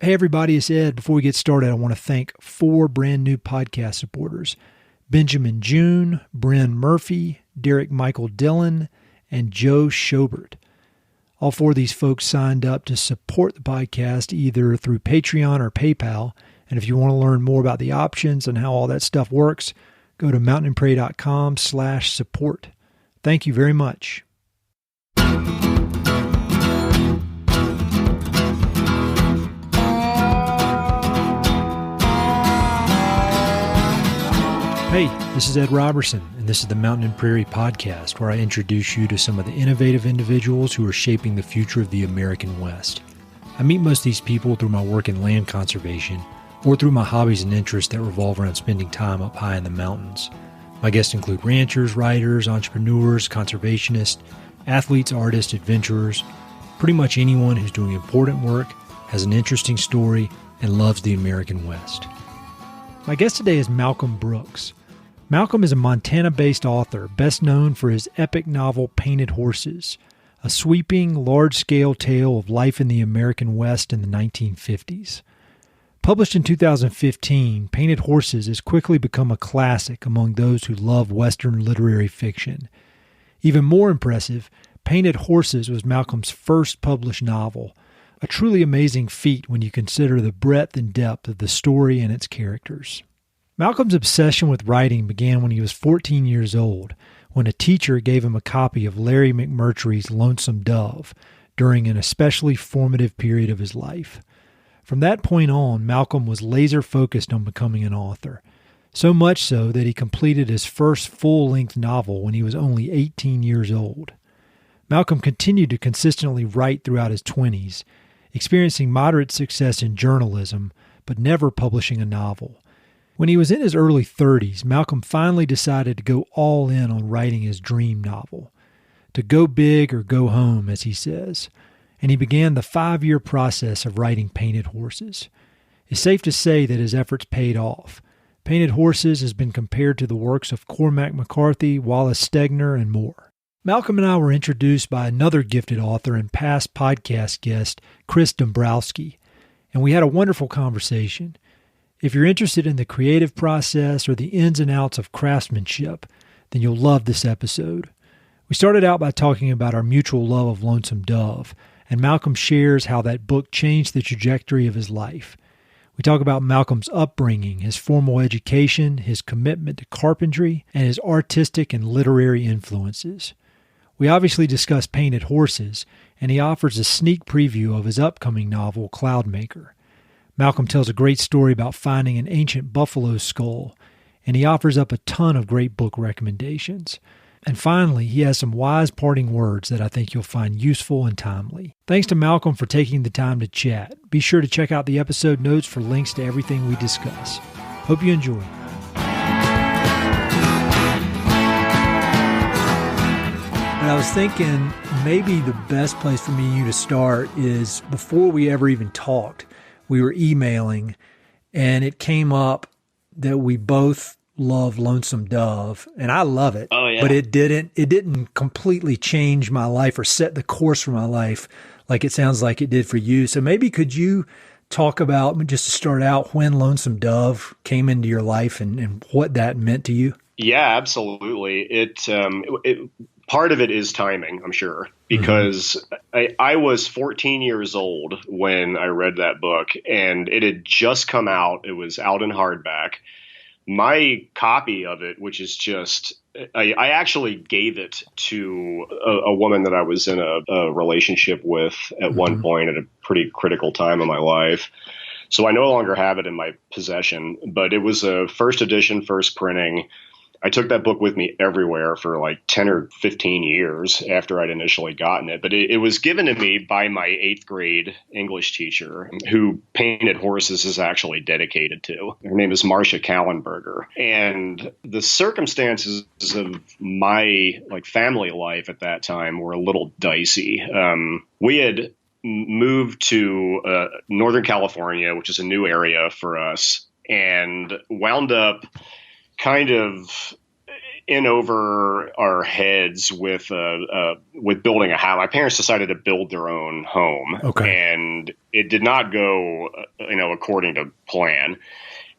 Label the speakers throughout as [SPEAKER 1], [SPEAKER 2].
[SPEAKER 1] Hey everybody, it's Ed. Before we get started, I want to thank 4 brand new podcast supporters: Benjamin June, Bryn Murphy, Derek Michael Dillon, and Joe Schobert. All 4 of these folks signed up to support the podcast either through Patreon or PayPal. And if you want to learn more about the options and how all that stuff works, go to mountainandpray.com/support. Thank you very much. Hey, this is Ed Robertson, and this is the Mountain and Prairie Podcast, where I introduce you to some of the innovative individuals who are shaping the future of the American West. I meet most of these people through my work in land conservation or through my hobbies and interests that revolve around spending time up high in the mountains. My guests include ranchers, writers, entrepreneurs, conservationists, athletes, artists, adventurers, pretty much anyone who's doing important work, has an interesting story, and loves the American West. My guest today is Malcolm Brooks. Malcolm is a Montana-based author, best known for his epic novel Painted Horses, a sweeping, large-scale tale of life in the American West in the 1950s. Published in 2015, Painted Horses has quickly become a classic among those who love Western literary fiction. Even more impressive, Painted Horses was Malcolm's first published novel, a truly amazing feat when you consider the breadth and depth of the story and its characters. Malcolm's obsession with writing began when he was 14 years old, when a teacher gave him a copy of Larry McMurtry's Lonesome Dove during an especially formative period of his life. From that point on, Malcolm was laser-focused on becoming an author, so much so that he completed his first full-length novel when he was only 18 years old. Malcolm continued to consistently write throughout his 20s, experiencing moderate success in journalism, but never publishing a novel. When he was in his early 30s, Malcolm finally decided to go all in on writing his dream novel, to go big or go home, as he says, and he began the 5-year process of writing Painted Horses. It's safe to say that his efforts paid off. Painted Horses has been compared to the works of Cormac McCarthy, Wallace Stegner, and more. Malcolm and I were introduced by another gifted author and past podcast guest, Chris Dombrowski, and we had a wonderful conversation. If you're interested in the creative process or the ins and outs of craftsmanship, then you'll love this episode. We started out by talking about our mutual love of Lonesome Dove, and Malcolm shares how that book changed the trajectory of his life. We talk about Malcolm's upbringing, his formal education, his commitment to carpentry, and his artistic and literary influences. We obviously discuss Painted Horses, and he offers a sneak preview of his upcoming novel, Cloudmaker. Malcolm tells a great story about finding an ancient buffalo skull, and he offers up a ton of great book recommendations. And finally, he has some wise parting words that I think you'll find useful and timely. Thanks to Malcolm for taking the time to chat. Be sure to check out the episode notes for links to everything we discuss. Hope you enjoy. And I was thinking maybe the best place for me and you to start is before we ever even talked, we were emailing, and it came up that we both love Lonesome Dove, and I love it.
[SPEAKER 2] Oh, yeah.
[SPEAKER 1] But it didn't completely change my life or set the course for my life like it sounds like it did for you. So maybe could you talk about, just to start out, when Lonesome Dove came into your life and what that meant to you?
[SPEAKER 2] Yeah, absolutely. Part of it is timing, I'm sure, because I was 14 years old when I read that book, and it had just come out. It was out in hardback. My copy of it, which is just, I actually gave it to a woman that I was in a relationship with at one point at a pretty critical time in my life. So I no longer have it in my possession, but it was a first edition, first printing. I took that book with me everywhere for like 10 or 15 years after I'd initially gotten it. But it was given to me by my 8th grade English teacher, who Painted Horses is actually dedicated to. Her name is Marcia Kallenberger. And the circumstances of my family life at that time were a little dicey. We had moved to Northern California, which is a new area for us, and wound up kind of in over our heads with building a house. My parents decided to build their own home, and it did not go, according to plan.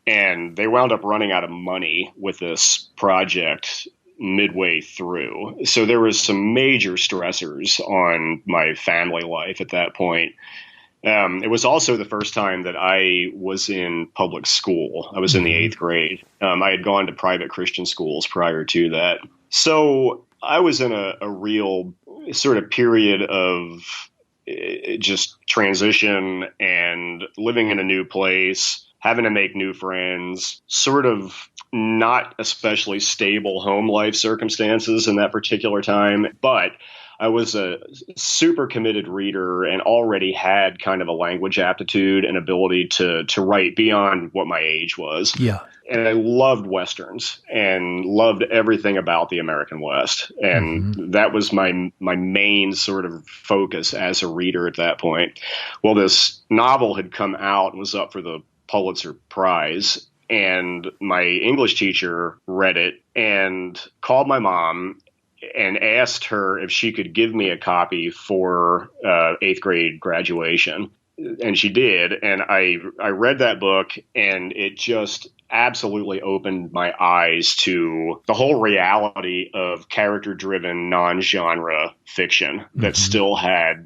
[SPEAKER 2] And they wound up running out of money with this project midway through. So there was some major stressors on my family life at that point. It was also the first time that I was in public school. I was in the 8th grade. I had gone to private Christian schools prior to that. So I was in a real sort of period of just transition and living in a new place, having to make new friends, sort of not especially stable home life circumstances in that particular time. But I was a super committed reader and already had kind of a language aptitude and ability to write beyond what my age was.
[SPEAKER 1] Yeah.
[SPEAKER 2] And I loved Westerns and loved everything about the American West. And that was my main sort of focus as a reader at that point. Well, this novel had come out and was up for the Pulitzer Prize. And my English teacher read it and called my mom and asked her if she could give me a copy for 8th grade graduation. And she did. And I read that book, and it just absolutely opened my eyes to the whole reality of character-driven, non-genre fiction that still had,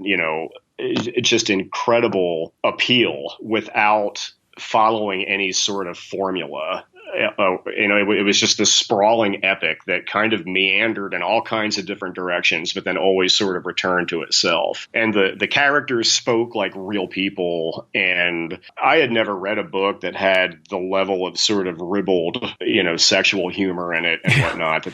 [SPEAKER 2] just incredible appeal without following any sort of formula. It was just this sprawling epic that kind of meandered in all kinds of different directions, but then always sort of returned to itself. And the characters spoke like real people. And I had never read a book that had the level of sort of ribald, sexual humor in it and whatnot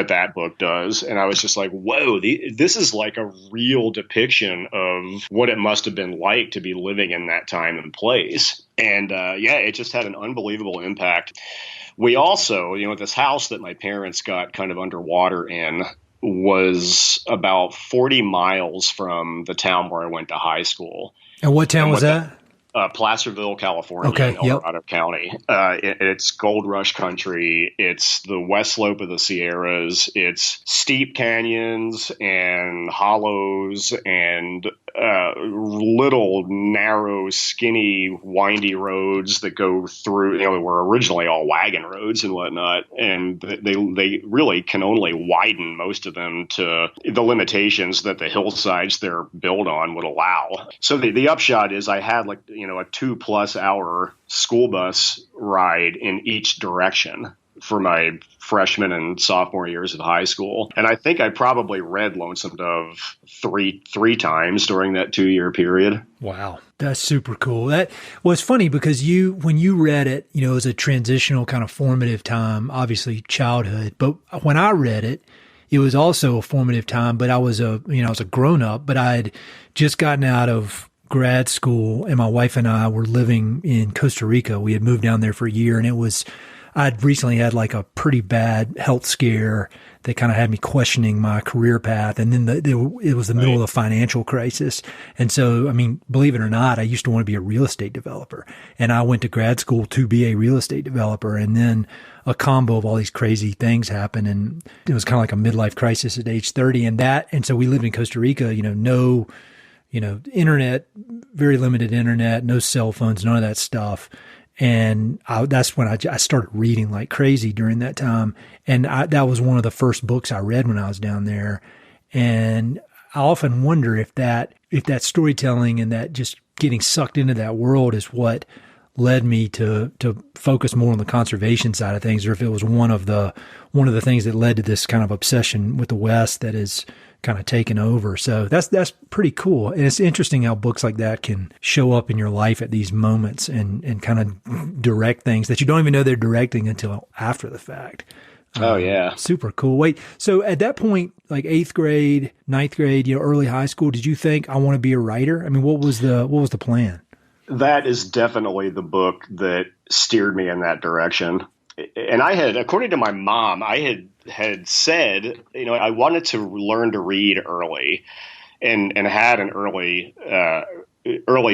[SPEAKER 2] that book does. And I was just like, whoa, this is like a real depiction of what it must have been like to be living in that time and place. And it just had an unbelievable impact. We also, this house that my parents got kind of underwater in was about 40 miles from the town where I went to high school.
[SPEAKER 1] And what town was that?
[SPEAKER 2] Placerville, California, in El Dorado County. It's gold rush country. It's the west slope of the Sierras. It's steep canyons and hollows and little narrow, skinny, windy roads that go through, they were originally all wagon roads and whatnot. And they really can only widen most of them to the limitations that the hillsides they're built on would allow. So the upshot is I had a 2+ hour school bus ride in each direction for my freshman and sophomore years of high school. And I think I probably read Lonesome Dove three times during that 2-year period.
[SPEAKER 1] Wow. That's super cool. That was funny because when you read it, it was a transitional kind of formative time, obviously childhood. But when I read it, it was also a formative time, but I was a grown up, but I had just gotten out of grad school, and my wife and I were living in Costa Rica. We had moved down there for a year, and I'd recently had like a pretty bad health scare that kind of had me questioning my career path. And then it was the middle of the financial crisis. And so, believe it or not, I used to want to be a real estate developer, and I went to grad school to be a real estate developer. And then a combo of all these crazy things happened, and it was kind of like a midlife crisis at age 30. And so we lived in Costa Rica, no internet, very limited internet, no cell phones, none of that stuff. And that's when I started reading like crazy during that time. And that was one of the first books I read when I was down there. And I often wonder if that storytelling and that just getting sucked into that world is what led me to focus more on the conservation side of things, or if it was one of the things that led to this kind of obsession with the West that is kind of taken over. So that's pretty cool. And it's interesting how books like that can show up in your life at these moments and kind of direct things that you don't even know they're directing until after the fact.
[SPEAKER 2] Oh yeah.
[SPEAKER 1] Super cool. Wait, so at that point, like 8th grade, 9th grade, early high school, did you think I want to be a writer? What was the plan? That
[SPEAKER 2] is definitely the book that steered me in that direction. And I had, according to my mom, I had said, I wanted to learn to read early and had an early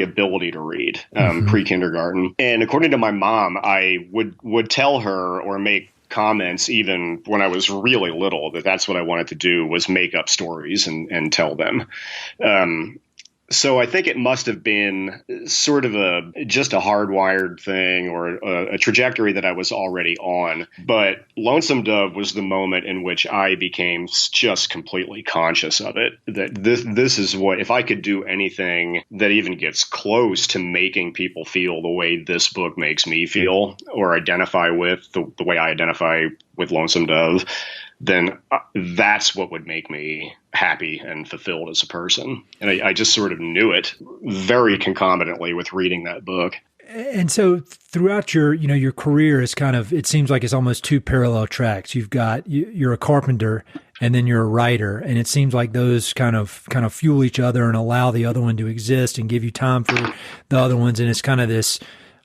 [SPEAKER 2] ability to read, pre-kindergarten. And according to my mom, I would tell her or make comments, even when I was really little, that's what I wanted to do, was make up stories and tell them. So I think it must have been sort of just a hardwired thing, or a trajectory that I was already on. But Lonesome Dove was the moment in which I became just completely conscious of it. That this is what, if I could do anything that even gets close to making people feel the way this book makes me feel, or identify with the way I identify with Lonesome Dove, then that's what would make me happy and fulfilled as a person. And I just sort of knew it very concomitantly with reading that book.
[SPEAKER 1] And so throughout your career is kind of, it seems like it's almost two parallel tracks. You're a carpenter and then you're a writer. And it seems like those kind of fuel each other and allow the other one to exist and give you time for the other ones. And it's kind of this,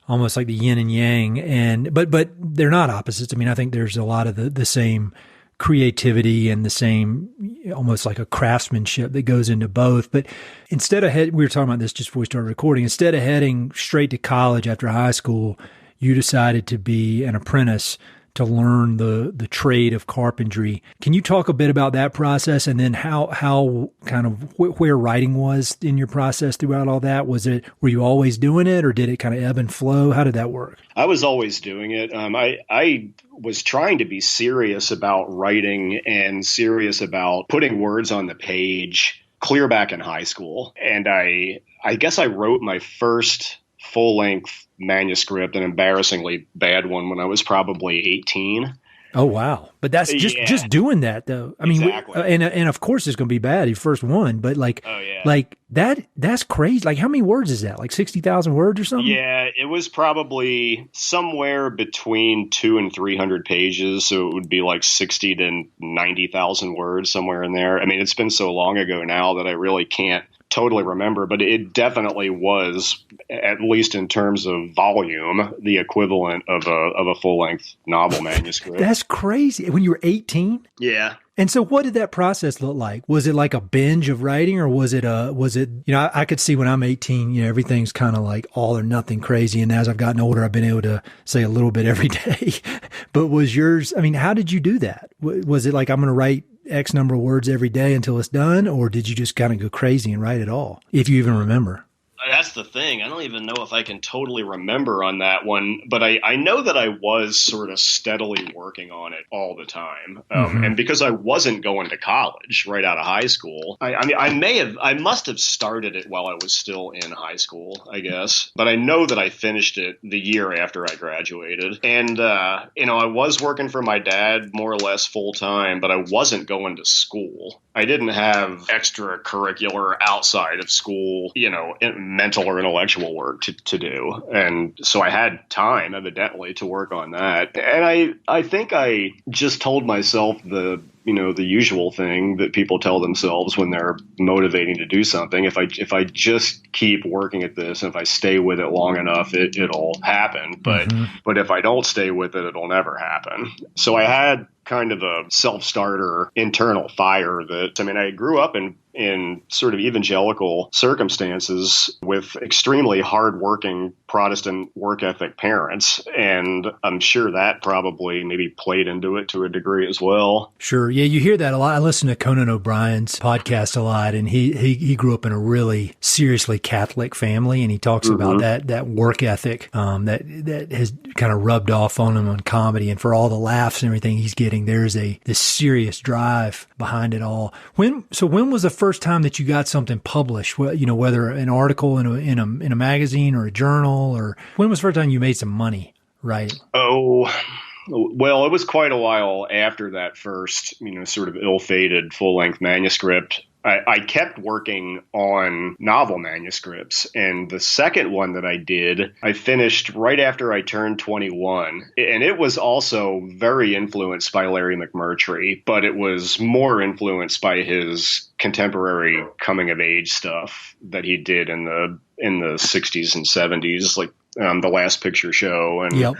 [SPEAKER 1] almost like the yin and yang, but they're not opposites. I mean, I think there's a lot of the same creativity and the same, almost like a craftsmanship that goes into both. But instead of we were talking about this just before we started recording, instead of heading straight to college after high school, you decided to be an apprentice to learn the trade of carpentry. Can you talk a bit about that process, and then how kind of where writing was in your process throughout all that? Were you always doing it, or did it kind of ebb and flow? How did that work?
[SPEAKER 2] I was always doing it. I was trying to be serious about writing and serious about putting words on the page clear back in high school. And I guess I wrote my first full-length manuscript, an embarrassingly bad one, when I was probably 18.
[SPEAKER 1] Oh, wow. But that's just doing that, though. I mean,
[SPEAKER 2] exactly.
[SPEAKER 1] And of course it's going to be bad, your first one, but that's crazy. Like, how many words is that? Like 60,000 words or something?
[SPEAKER 2] Yeah, it was probably somewhere between 200 and 300 pages. So it would be like 60 to 90,000 words, somewhere in there. I mean, it's been so long ago now that I really can't totally remember, but it definitely was, at least in terms of volume, the equivalent of a full-length novel manuscript.
[SPEAKER 1] That's crazy. When you were 18?
[SPEAKER 2] Yeah.
[SPEAKER 1] And so what did that process look like? Was it like a binge of writing, or was it, I could see when I'm 18, everything's kind of like all or nothing crazy. And as I've gotten older, I've been able to say a little bit every day. But was yours, I mean, how did you do that? Was it like, I'm going to write X number of words every day until it's done? Or did you just kind of go crazy and write it all, if you even remember?
[SPEAKER 2] That's the thing. I don't even know if I can totally remember on that one, but I know that I was sort of steadily working on it all the time. And because I wasn't going to college right out of high school, I must have started it while I was still in high school, I guess. But I know that I finished it the year after I graduated. And, I was working for my dad more or less full time, but I wasn't going to school. I didn't have extracurricular outside of school, mental or intellectual work to do. And so I had time, evidently, to work on that. And I think I just told myself the usual thing that people tell themselves when they're motivating to do something. If I just keep working at this, and if I stay with it long enough, it'll happen. But if I don't stay with it, it'll never happen. So I had kind of a self-starter internal fire that, I grew up in sort of evangelical circumstances with extremely hardworking Protestant work ethic parents. And I'm sure that probably maybe played into it to a degree as well.
[SPEAKER 1] Sure. Yeah, you hear that a lot. I listen to Conan O'Brien's podcast a lot, and he grew up in a really seriously Catholic family, and he talks about that work ethic that has kind of rubbed off on him on comedy, and for all the laughs and everything he's getting, there's this serious drive behind it all. When was the first time that you got something published? Whether an article in a magazine or a journal, or when was the first time you made some money, right?
[SPEAKER 2] Oh, well, it was quite a while after that first, sort of ill-fated full-length manuscript. I kept working on novel manuscripts, and the second one that I did, I finished right after I turned 21. And it was also very influenced by Larry McMurtry, but it was more influenced by his contemporary coming-of-age stuff that he did in the 60s and 70s, like The Last Picture Show and,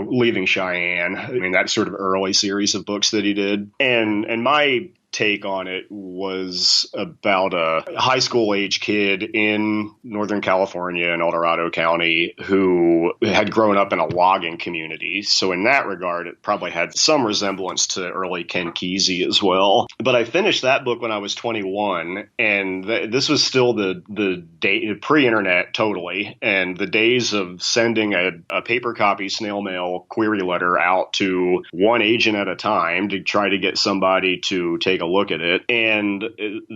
[SPEAKER 2] Leaving Cheyenne. That sort of early series of books that he did. And my take on it was about a high school age kid in Northern California in El Dorado County who had grown up in a logging community. So in that regard, it probably had some resemblance to early Ken Kesey as well. But I finished that book when I was 21, and this was still the day, pre-internet totally, and the days of sending a paper copy snail mail query letter out to one agent at a time to try to get somebody to take a look at it. And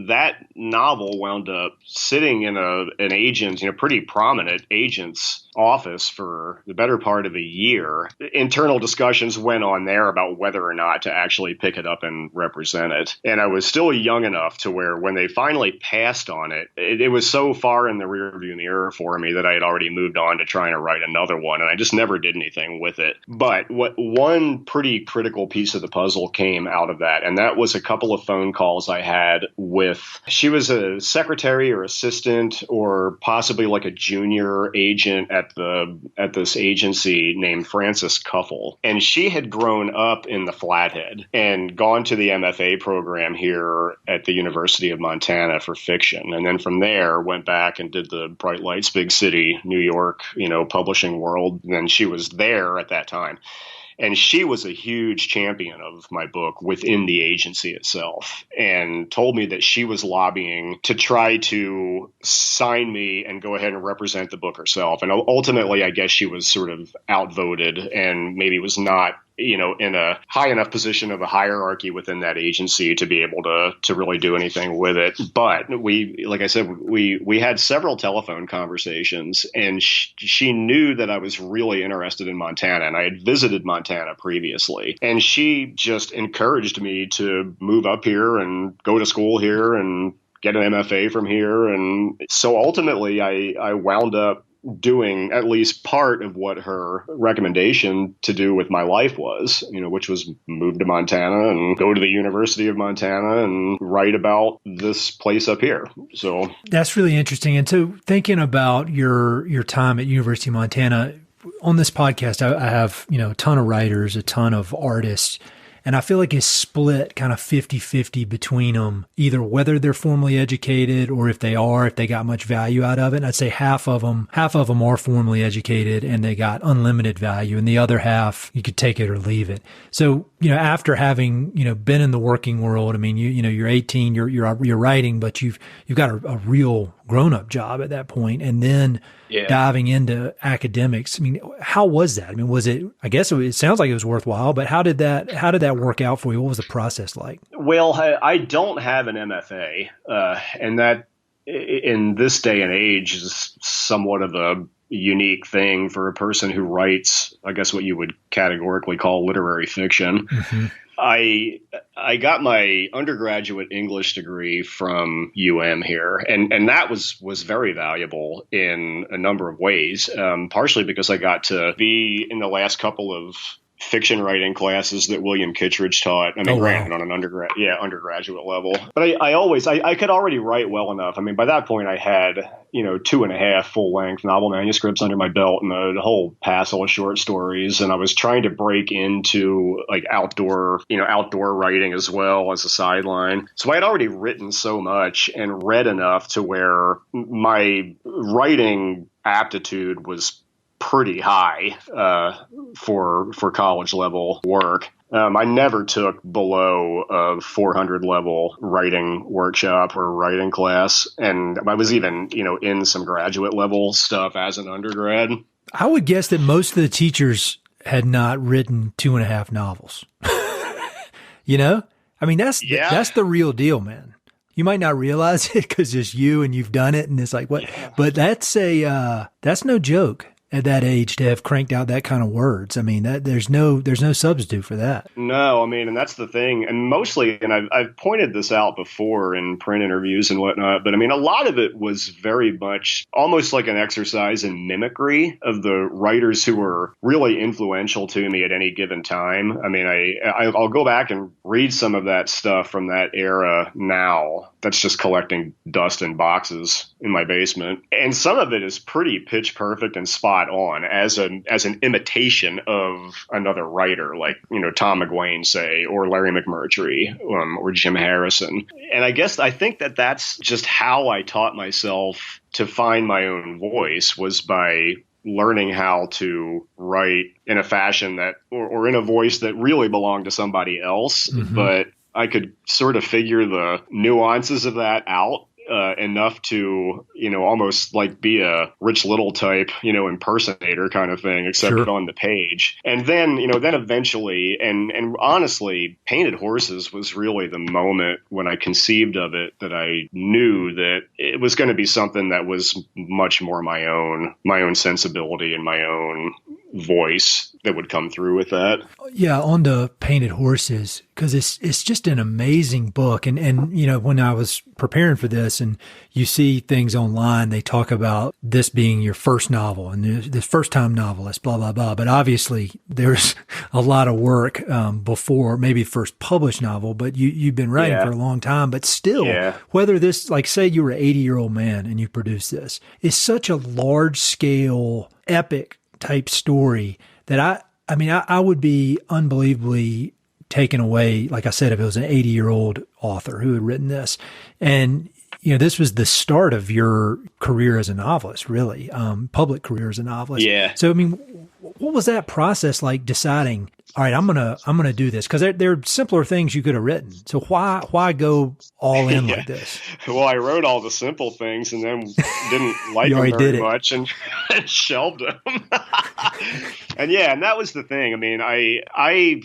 [SPEAKER 2] that novel wound up sitting in an agent's, pretty prominent agent's office for the better part of a year. Internal discussions went on there about whether or not to actually pick it up and represent it. And I was still young enough to where when they finally passed on it, it was so far in the rearview mirror for me that I had already moved on to trying to write another one, and I just never did anything with it. But one pretty critical piece of the puzzle came out of that, and that was a couple of phone calls I had with, she was a secretary or assistant or possibly like a junior agent at this agency named Frances Cuffle. And she had grown up in the Flathead and gone to the MFA program here at the University of Montana for fiction. And then from there went back and did the Bright Lights, Big City, New York, publishing world. And then she was there at that time. And she was a huge champion of my book within the agency itself and told me that she was lobbying to try to sign me and go ahead and represent the book herself. And ultimately, I guess she was sort of outvoted and maybe was not in a high enough position of a hierarchy within that agency to be able to really do anything with it. But like I said, we had several telephone conversations, and she knew that I was really interested in Montana, and I had visited Montana previously. And she just encouraged me to move up here and go to school here and get an MFA from here. And so ultimately I wound up doing at least part of what her recommendation to do with my life was, which was move to Montana and go to the University of Montana and write about this place up here. So
[SPEAKER 1] that's really interesting. And so thinking about your time at University of Montana, on this podcast, I have, a ton of writers, a ton of artists, and I feel like it's split kind of 50-50 between them, either whether they're formally educated or if they got much value out of it. And I'd say half of them are formally educated and they got unlimited value. And the other half, you could take it or leave it. So, after having, been in the working world, I mean, you're 18, you're writing, but you've got a real grown-up job at that point, and then diving into academics. I mean, how was that? I mean, was it, I guess it sounds like it was worthwhile, but how did that work out for you? What was the process like?
[SPEAKER 2] Well, I don't have an MFA, and that in this day and age is somewhat of a unique thing for a person who writes, I guess, what you would categorically call literary fiction. Mm-hmm. I got my undergraduate English degree from UM here, and that was very valuable in a number of ways, partially because I got to be in the last couple of fiction writing classes that William Kittredge taught. I mean, granted on an undergraduate level, but I could already write well enough. I mean, by that point I had, 2.5 full length novel manuscripts under my belt and a whole passel of short stories. And I was trying to break into like outdoor writing as well as a sideline. So I had already written so much and read enough to where my writing aptitude was pretty high for college level work. I never took below a 400 level writing workshop or writing class, and I was even in some graduate level stuff as an undergrad.
[SPEAKER 1] I would guess that most of the teachers had not written 2.5 novels. I mean, that's the real deal, man. You might not realize it because it's you and you've done it, and it's like what? Yeah. But that's no joke at that age to have cranked out that kind of words. I mean, there's no substitute for that.
[SPEAKER 2] No, I mean, and that's the thing. And mostly, and I've pointed this out before in print interviews and whatnot, but I mean, a lot of it was very much almost like an exercise in mimicry of the writers who were really influential to me at any given time. I mean, I'll go back and read some of that stuff from that era now. that's just collecting dust in boxes in my basement. And some of it is pretty pitch perfect and spot on as an imitation of another writer, like, Tom McGuane, say, or Larry McMurtry, or Jim Harrison. And I think that that's just how I taught myself to find my own voice, was by learning how to write in a fashion that, or in a voice that really belonged to somebody else, but I could sort of figure the nuances of that out enough to, almost like be a Rich Little type, impersonator kind of thing, except on the page. And then, then eventually, and honestly, Painted Horses was really the moment when I conceived of it, that I knew that it was going to be something that was much more my own sensibility and my own voice that would come through with that.
[SPEAKER 1] Yeah, on the Painted Horses, because it's just an amazing book. And when I was preparing for this, and you see things online, they talk about this being your first novel and the first time novelist, blah, blah, blah. But obviously there's a lot of work before maybe first published novel, but you've been writing for a long time. But still, whether this, like say you were an 80-year-old man and you produce this, is such a large scale epic type story that I would be unbelievably taken away, like I said, if it was an 80-year-old author who had written this. And, this was the start of your career as a novelist, really, public career as a novelist.
[SPEAKER 2] Yeah.
[SPEAKER 1] So, what was that process like, deciding, all right, I'm gonna do this? Because there are simpler things you could have written. So why go all in like this?
[SPEAKER 2] Well, I wrote all the simple things and then didn't like them very much and shelved them. and that was the thing. I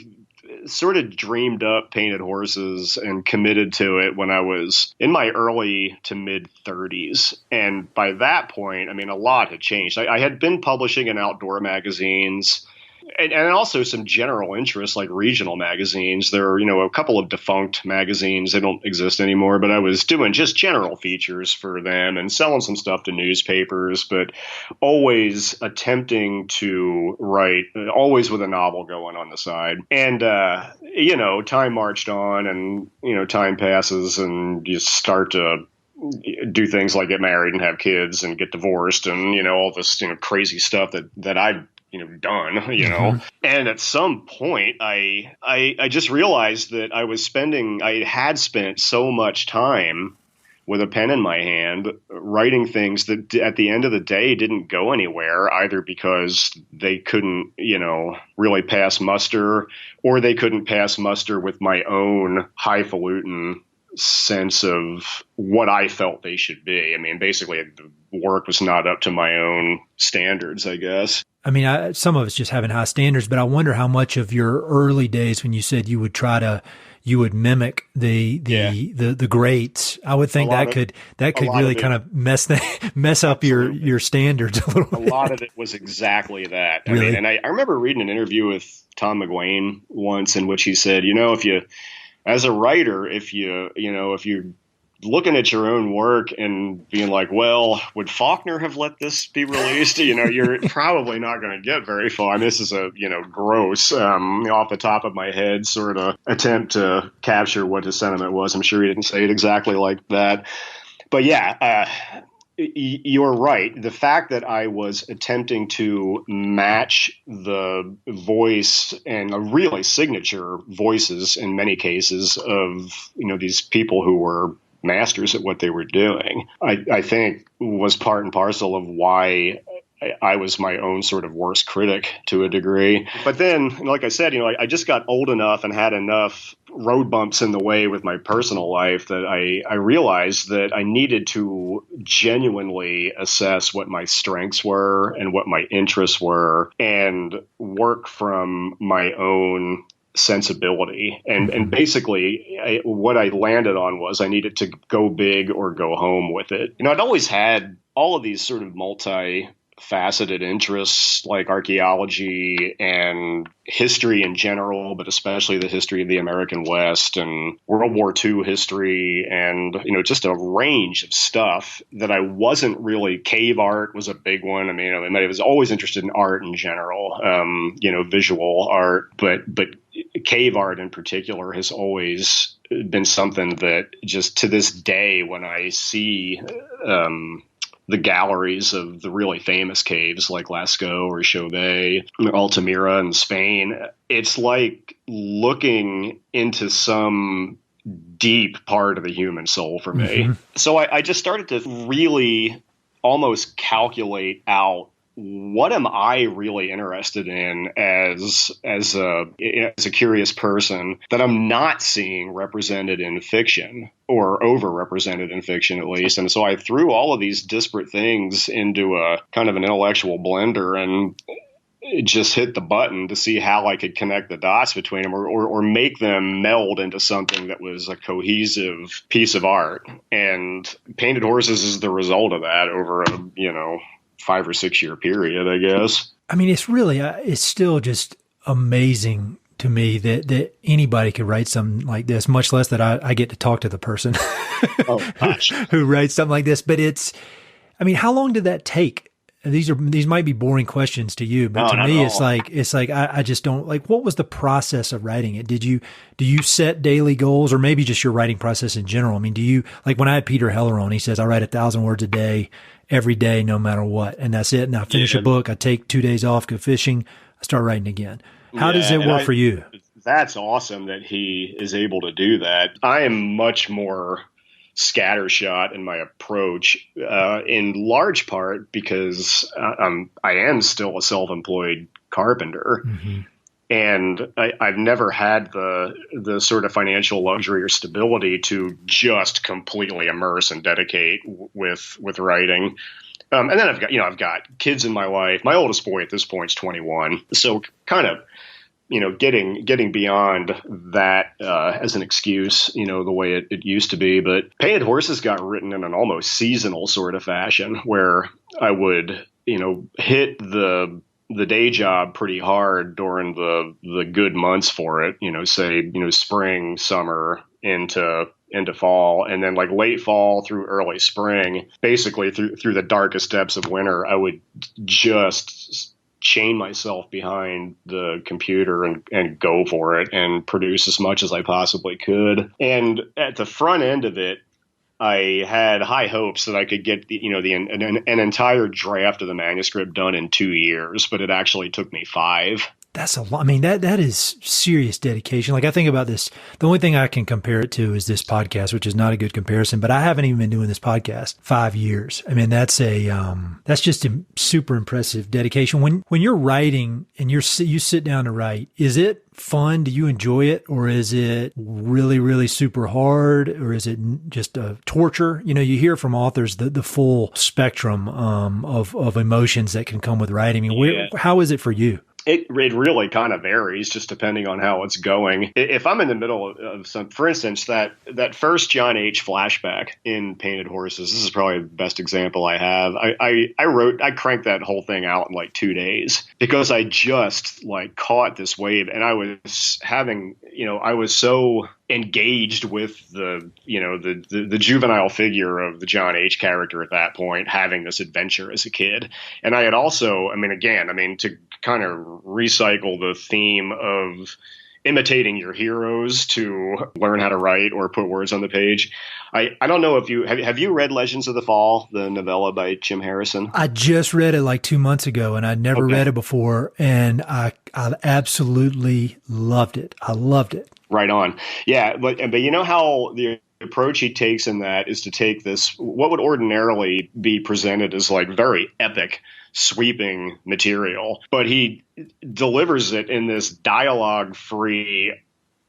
[SPEAKER 2] sort of dreamed up Painted Horses and committed to it when I was in my early to mid 30s. And by that point, a lot had changed. I had been publishing in outdoor magazines, and also some general interests like regional magazines. There are, a couple of defunct magazines. They don't exist anymore, but I was doing just general features for them and selling some stuff to newspapers, but always attempting to write, always with a novel going on the side. And, time marched on, and, time passes, and you start to do things like get married and have kids and get divorced and, all this, crazy stuff that I've done, And at some point I just realized that I had spent so much time with a pen in my hand writing things that at the end of the day didn't go anywhere, either because they couldn't, really pass muster, or they couldn't pass muster with my own highfalutin sense of what I felt they should be. Basically the work was not up to my own standards, I guess.
[SPEAKER 1] Some of it's just having high standards, but I wonder how much of your early days, when you said you would mimic the greats. I would think that could really kind of mess up your standards a little bit.
[SPEAKER 2] A lot of it was exactly that.
[SPEAKER 1] Really?
[SPEAKER 2] I remember reading an interview with Tom McGuane once in which he said, if you, as a writer, if you're looking at your own work and being like, well, would Faulkner have let this be released? You're probably not going to get very far. This is a, gross, off the top of my head sort of attempt to capture what his sentiment was. I'm sure he didn't say it exactly like that. But you're right. The fact that I was attempting to match the voice, and a really signature voices in many cases, of, these people who were masters at what they were doing, I think was part and parcel of why I was my own sort of worst critic to a degree. But then, like I said, I just got old enough and had enough road bumps in the way with my personal life that I realized that I needed to genuinely assess what my strengths were and what my interests were, and work from my own sensibility. And basically what I landed on was I needed to go big or go home with it. I'd always had all of these sort of multi-faceted interests, like archaeology and history in general, but especially the history of the American West and World War II history, and, just a range of stuff that I wasn't really. Cave art was a big one. I was always interested in art in general, visual art, but cave art in particular has always been something that just to this day, when I see the galleries of the really famous caves like Lascaux or Chauvet or Altamira in Spain, it's like looking into some deep part of the human soul for me. Mm-hmm. So I just started to really almost calculate out, what am I really interested in as a curious person that I'm not seeing represented in fiction, or overrepresented in fiction at least. And so I threw all of these disparate things into a kind of an intellectual blender and just hit the button to see how I could connect the dots between them, or make them meld into something that was a cohesive piece of art. And Painted Horses is the result of that over a 5 or 6 year period, I guess.
[SPEAKER 1] I mean, it's really, it's still just amazing to me that anybody could write something like this, much less that I get to talk to the person who writes something like this. But how long did that take? These might be boring questions to you, but to me, it's like, I just don't like, what was the process of writing it? Do you set daily goals, or maybe just your writing process in general? I mean, do you, like when I had Peter Heller on, he says, I write 1,000 words a day, every day, no matter what. And that's it. And I finish a book. I take 2 days off, go fishing. I start writing again. How does it work for you?
[SPEAKER 2] That's awesome that he is able to do that. I am much more scattershot in my approach, in large part because I am still a self-employed carpenter. Mm-hmm. And I've never had the sort of financial luxury or stability to just completely immerse and dedicate with writing. And then I've got kids in my life. My oldest boy at this point is 21. So kind of, getting beyond that as an excuse, the way it used to be. But Painted Horses got written in an almost seasonal sort of fashion, where I would, hit the day job pretty hard during the good months for it, say, spring, summer into fall, and then like late fall through early spring, basically through the darkest depths of winter, I would just chain myself behind the computer and go for it and produce as much as I possibly could. And at the front end of it, I had high hopes that I could get an entire draft of the manuscript done in 2 years, but it actually took me 5.
[SPEAKER 1] That's a lot. I mean, that is serious dedication. Like, I think about this. The only thing I can compare it to is this podcast, which is not a good comparison, but I haven't even been doing this podcast 5 years. I mean, that's just a super impressive dedication. When you're writing and you sit down to write, is it fun? Do you enjoy it? Or is it really, really super hard? Or is it just a torture? You hear from authors the full spectrum, of emotions that can come with writing. I mean, how is it for you?
[SPEAKER 2] It really kind of varies just depending on how it's going. If I'm in the middle of some, for instance, that first John H. flashback in Painted Horses, this is probably the best example I have. I cranked that whole thing out in like 2 days because I just like caught this wave, and I was so engaged with the juvenile figure of the John H. character at that point, having this adventure as a kid. And I had also, to kind of recycle the theme of imitating your heroes to learn how to write or put words on the page. I don't know if have you read Legends of the Fall, the novella by Jim Harrison?
[SPEAKER 1] I just read it like 2 months ago, and I'd never read it before, and I absolutely loved it. I loved it.
[SPEAKER 2] Right on. Yeah, but you know how the approach he takes in that is to take this, what would ordinarily be presented as like very epic, sweeping material, but he delivers it in this dialogue-free,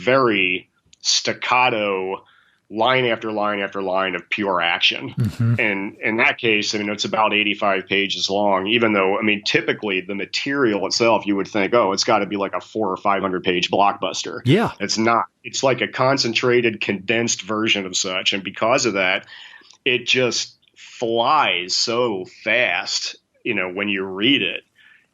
[SPEAKER 2] very staccato, line after line after line of pure action. Mm-hmm. And in that case, it's about 85 pages long, even though, typically the material itself, you would think, it's got to be like a 400 or 500 page blockbuster.
[SPEAKER 1] Yeah.
[SPEAKER 2] It's not. It's like a concentrated, condensed version of such. And because of that, it just flies so fast, when you read it,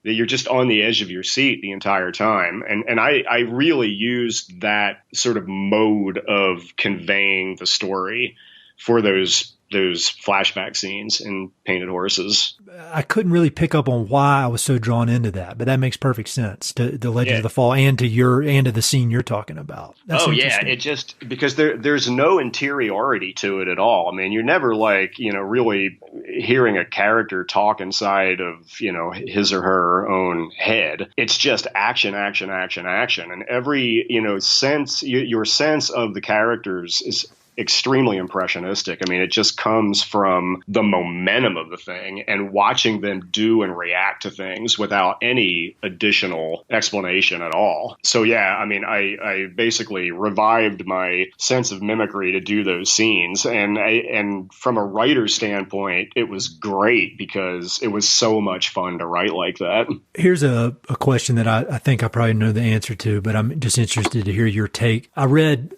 [SPEAKER 2] that you're just on the edge of your seat the entire time. And I really used that sort of mode of conveying the story for those those flashback scenes in Painted Horses.
[SPEAKER 1] I couldn't really pick up on why I was so drawn into that, but that makes perfect sense to the Legends of the Fall and to the scene you're talking about. That's
[SPEAKER 2] yeah, it just because there's no interiority to it at all. I mean, you're never like, really hearing a character talk inside of, his or her own head. It's just action, action, action, action, and every sense your sense of the characters is extremely impressionistic. I mean, it just comes from the momentum of the thing and watching them do and react to things without any additional explanation at all. So yeah, I mean, I basically revived my sense of mimicry to do those scenes. And from a writer's standpoint, it was great because it was so much fun to write like that.
[SPEAKER 1] Here's a question that I think I probably know the answer to, but I'm just interested to hear your take. I read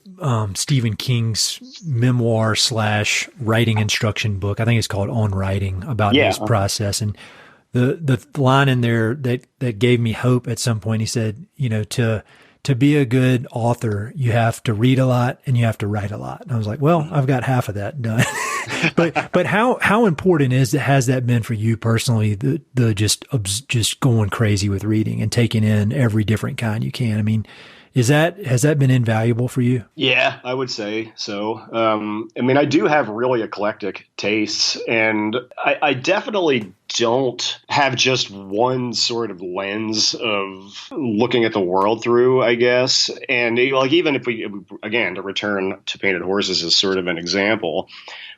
[SPEAKER 1] Stephen King's memoir / writing instruction book. I think it's called On Writing, about his process. And the line in there that gave me hope at some point, he said, to be a good author, you have to read a lot and you have to write a lot. And I was like, well, I've got half of that done. but how important has that been for you personally? The just going crazy with reading and taking in every different kind you can. I mean, has that been invaluable for you?
[SPEAKER 2] Yeah, I would say so. I mean, I do have really eclectic tastes, and I definitely don't have just one sort of lens of looking at the world through, I guess. And like, even if we, again, to return to Painted Horses as sort of an example,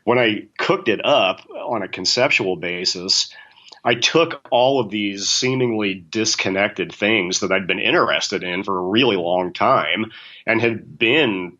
[SPEAKER 2] when I cooked it up on a conceptual basis, I took all of these seemingly disconnected things that I'd been interested in for a really long time and had been,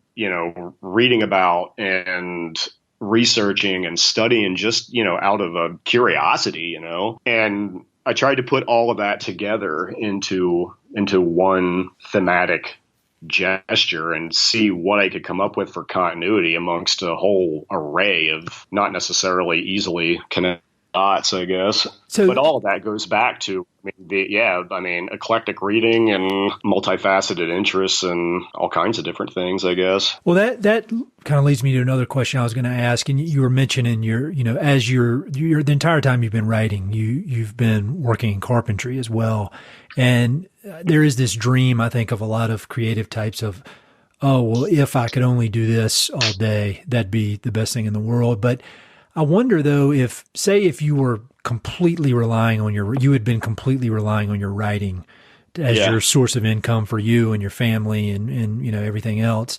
[SPEAKER 2] reading about and researching and studying just, out of a curiosity, and I tried to put all of that together into one thematic gesture and see what I could come up with for continuity amongst a whole array of not necessarily easily connected dots, I guess. But all of that goes back to, eclectic reading and multifaceted interests and all kinds of different things, I guess.
[SPEAKER 1] Well, that kind of leads me to another question I was going to ask. And you were mentioning as you're the entire time you've been writing, you've been working in carpentry as well. And there is this dream, I think, of a lot of creative types of, oh, well, if I could only do this all day, that'd be the best thing in the world. But I wonder, though, if you were completely relying on you had been completely relying on your writing as your source of income for you and your family and everything else.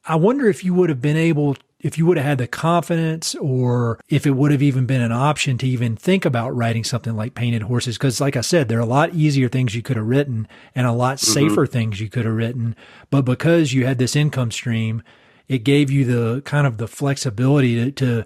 [SPEAKER 1] I wonder if you would have been able, if you would have had the confidence, or if it would have even been an option to even think about writing something like Painted Horses. Because like I said, there are a lot easier things you could have written and a lot safer things you could have written. But because you had this income stream, it gave you the kind of the flexibility to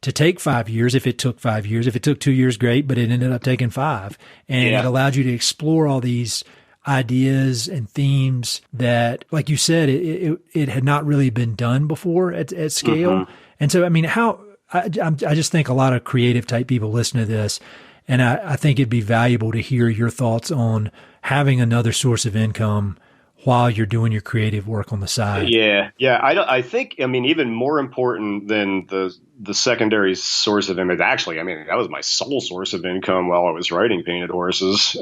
[SPEAKER 1] take 5 years, if it took 5 years. If it took 2 years, great, but it ended up taking 5. And it allowed you to explore all these ideas and themes that, like you said, it had not really been done before at scale. And so, I mean, I just think a lot of creative type people listen to this, and I think it'd be valuable to hear your thoughts on having another source of income while you're doing your creative work on the side. Yeah.
[SPEAKER 2] I think, even more important than the secondary source of income, actually, that was my sole source of income while I was writing Painted Horses,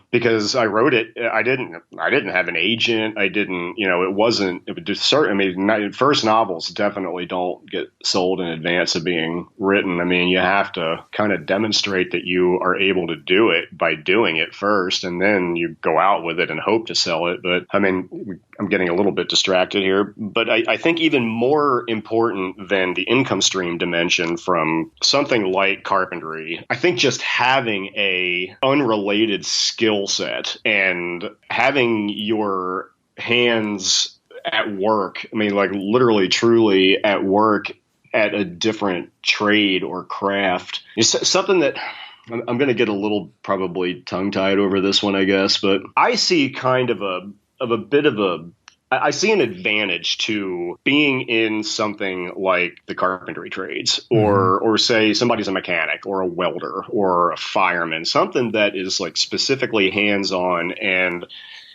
[SPEAKER 2] because I wrote it. I didn't have an agent. I didn't, it would just certain, first novels definitely don't get sold in advance of being written. You have to kind of demonstrate that you are able to do it by doing it first, and then you go out with it and hope to sell it. But I'm getting a little bit distracted here, but I think even more important than the income stream dimension from something like carpentry, I think just having a unrelated skill set and having your hands at work, literally truly at work at a different trade or craft, is something that I'm going to get a little probably tongue-tied over this one, I guess, but I see kind of I see an advantage to being in something like the carpentry trades, or say somebody's a mechanic or a welder or a fireman, something that is like specifically hands-on and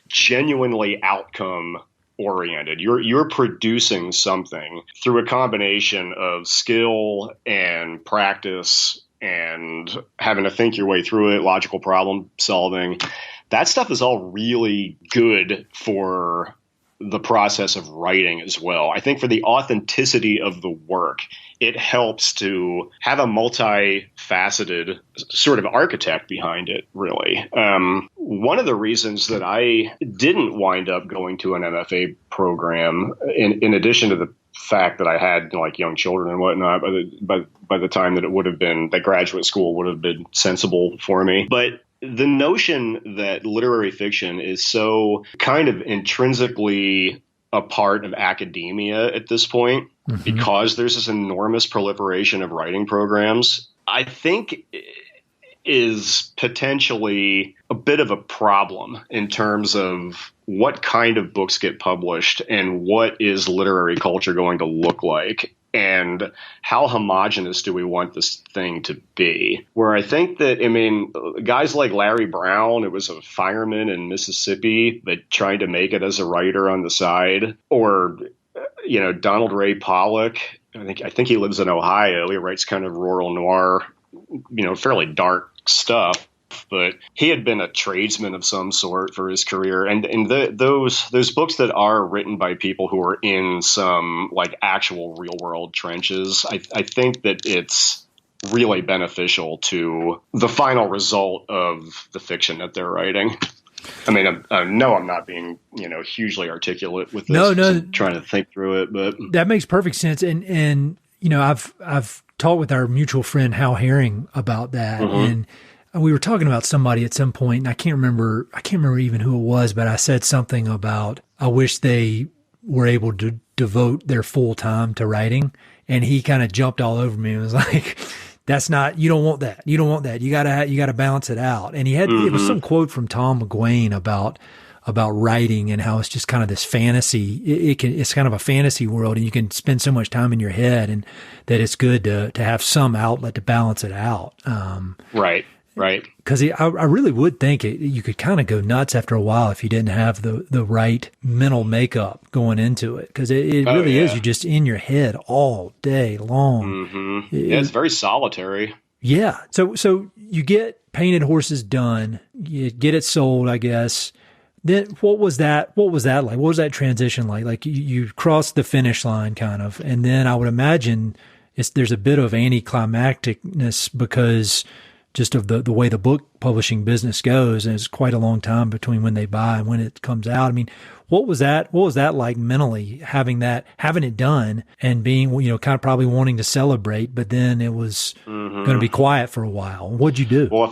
[SPEAKER 2] genuinely outcome oriented. You're producing something through a combination of skill and practice and having to think your way through it, logical problem solving. That stuff is all really good for the process of writing as well. I think for the authenticity of the work, it helps to have a multifaceted sort of architect behind it, really. One of the reasons that I didn't wind up going to an MFA program, in addition to the fact that I had like young children and whatnot, by the time that it would have been, that graduate school would have been sensible for me. But the notion that literary fiction is so kind of intrinsically a part of academia at this point, because there's this enormous proliferation of writing programs, I think is potentially a bit of a problem in terms of what kind of books get published and what is literary culture going to look like. And how homogenous do we want this thing to be? Where I think that, I mean, guys like Larry Brown, it was a fireman in Mississippi, but trying to make it as a writer on the side, or, you know, Donald Ray Pollock. I think he lives in Ohio. He writes kind of rural noir, you know, fairly dark stuff. But he had been a tradesman of some sort for his career. And those books that are written by people who are in some like actual real world trenches, I think that it's really beneficial to the final result of the fiction that they're writing. I mean, no, I'm not being, you know, hugely articulate with this. No, I'm trying to think through it, but
[SPEAKER 1] that makes perfect sense. And you know, I've talked with our mutual friend Hal Herring about that, and we were talking about somebody at some point, and I can't remember even who it was, but I said something about, I wish they were able to devote their full time to writing. And he kind of jumped all over me and was like, that's not, you don't want that. You don't want that. You gotta balance it out. And he had, it was some quote from Tom McGuane about writing and how it's just kind of this fantasy. It's kind of a fantasy world, and you can spend so much time in your head, and that it's good to have some outlet to balance it out.
[SPEAKER 2] Right.
[SPEAKER 1] Because I really would think you could kind of go nuts after a while if you didn't have the right mental makeup going into it. Because it really is, you're just in your head all day long.
[SPEAKER 2] It's very solitary.
[SPEAKER 1] Yeah. So you get Painted Horses done. You get it sold, I guess. Then what was that like? What was that transition like? Like you crossed the finish line kind of. And then I would imagine there's a bit of anticlimacticness because just of the way the book publishing business goes, and it's quite a long time between when they buy and when it comes out. I mean, what was that like mentally, having it done and being, you know, kind of probably wanting to celebrate, but then it was going to be quiet for a while. What'd you do?
[SPEAKER 2] Well,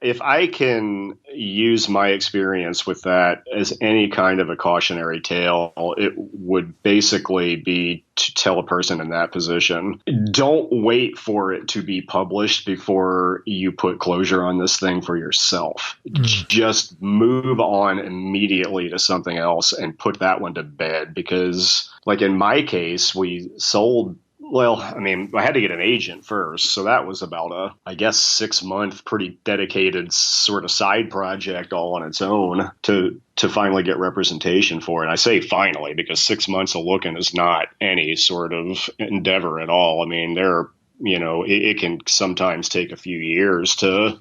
[SPEAKER 2] if I can use my experience with that as any kind of a cautionary tale, it would basically be to tell a person in that position, don't wait for it to be published before you put closure on this thing for yourself. Just move on immediately to something else and put that one to bed. Because like in my case, we sold, well, I mean, I had to get an agent first. So that was about I guess 6-month, pretty dedicated sort of side project all on its own to finally get representation for it. And I say finally, because 6 months of looking is not any sort of endeavor at all. I mean, it can sometimes take a few years to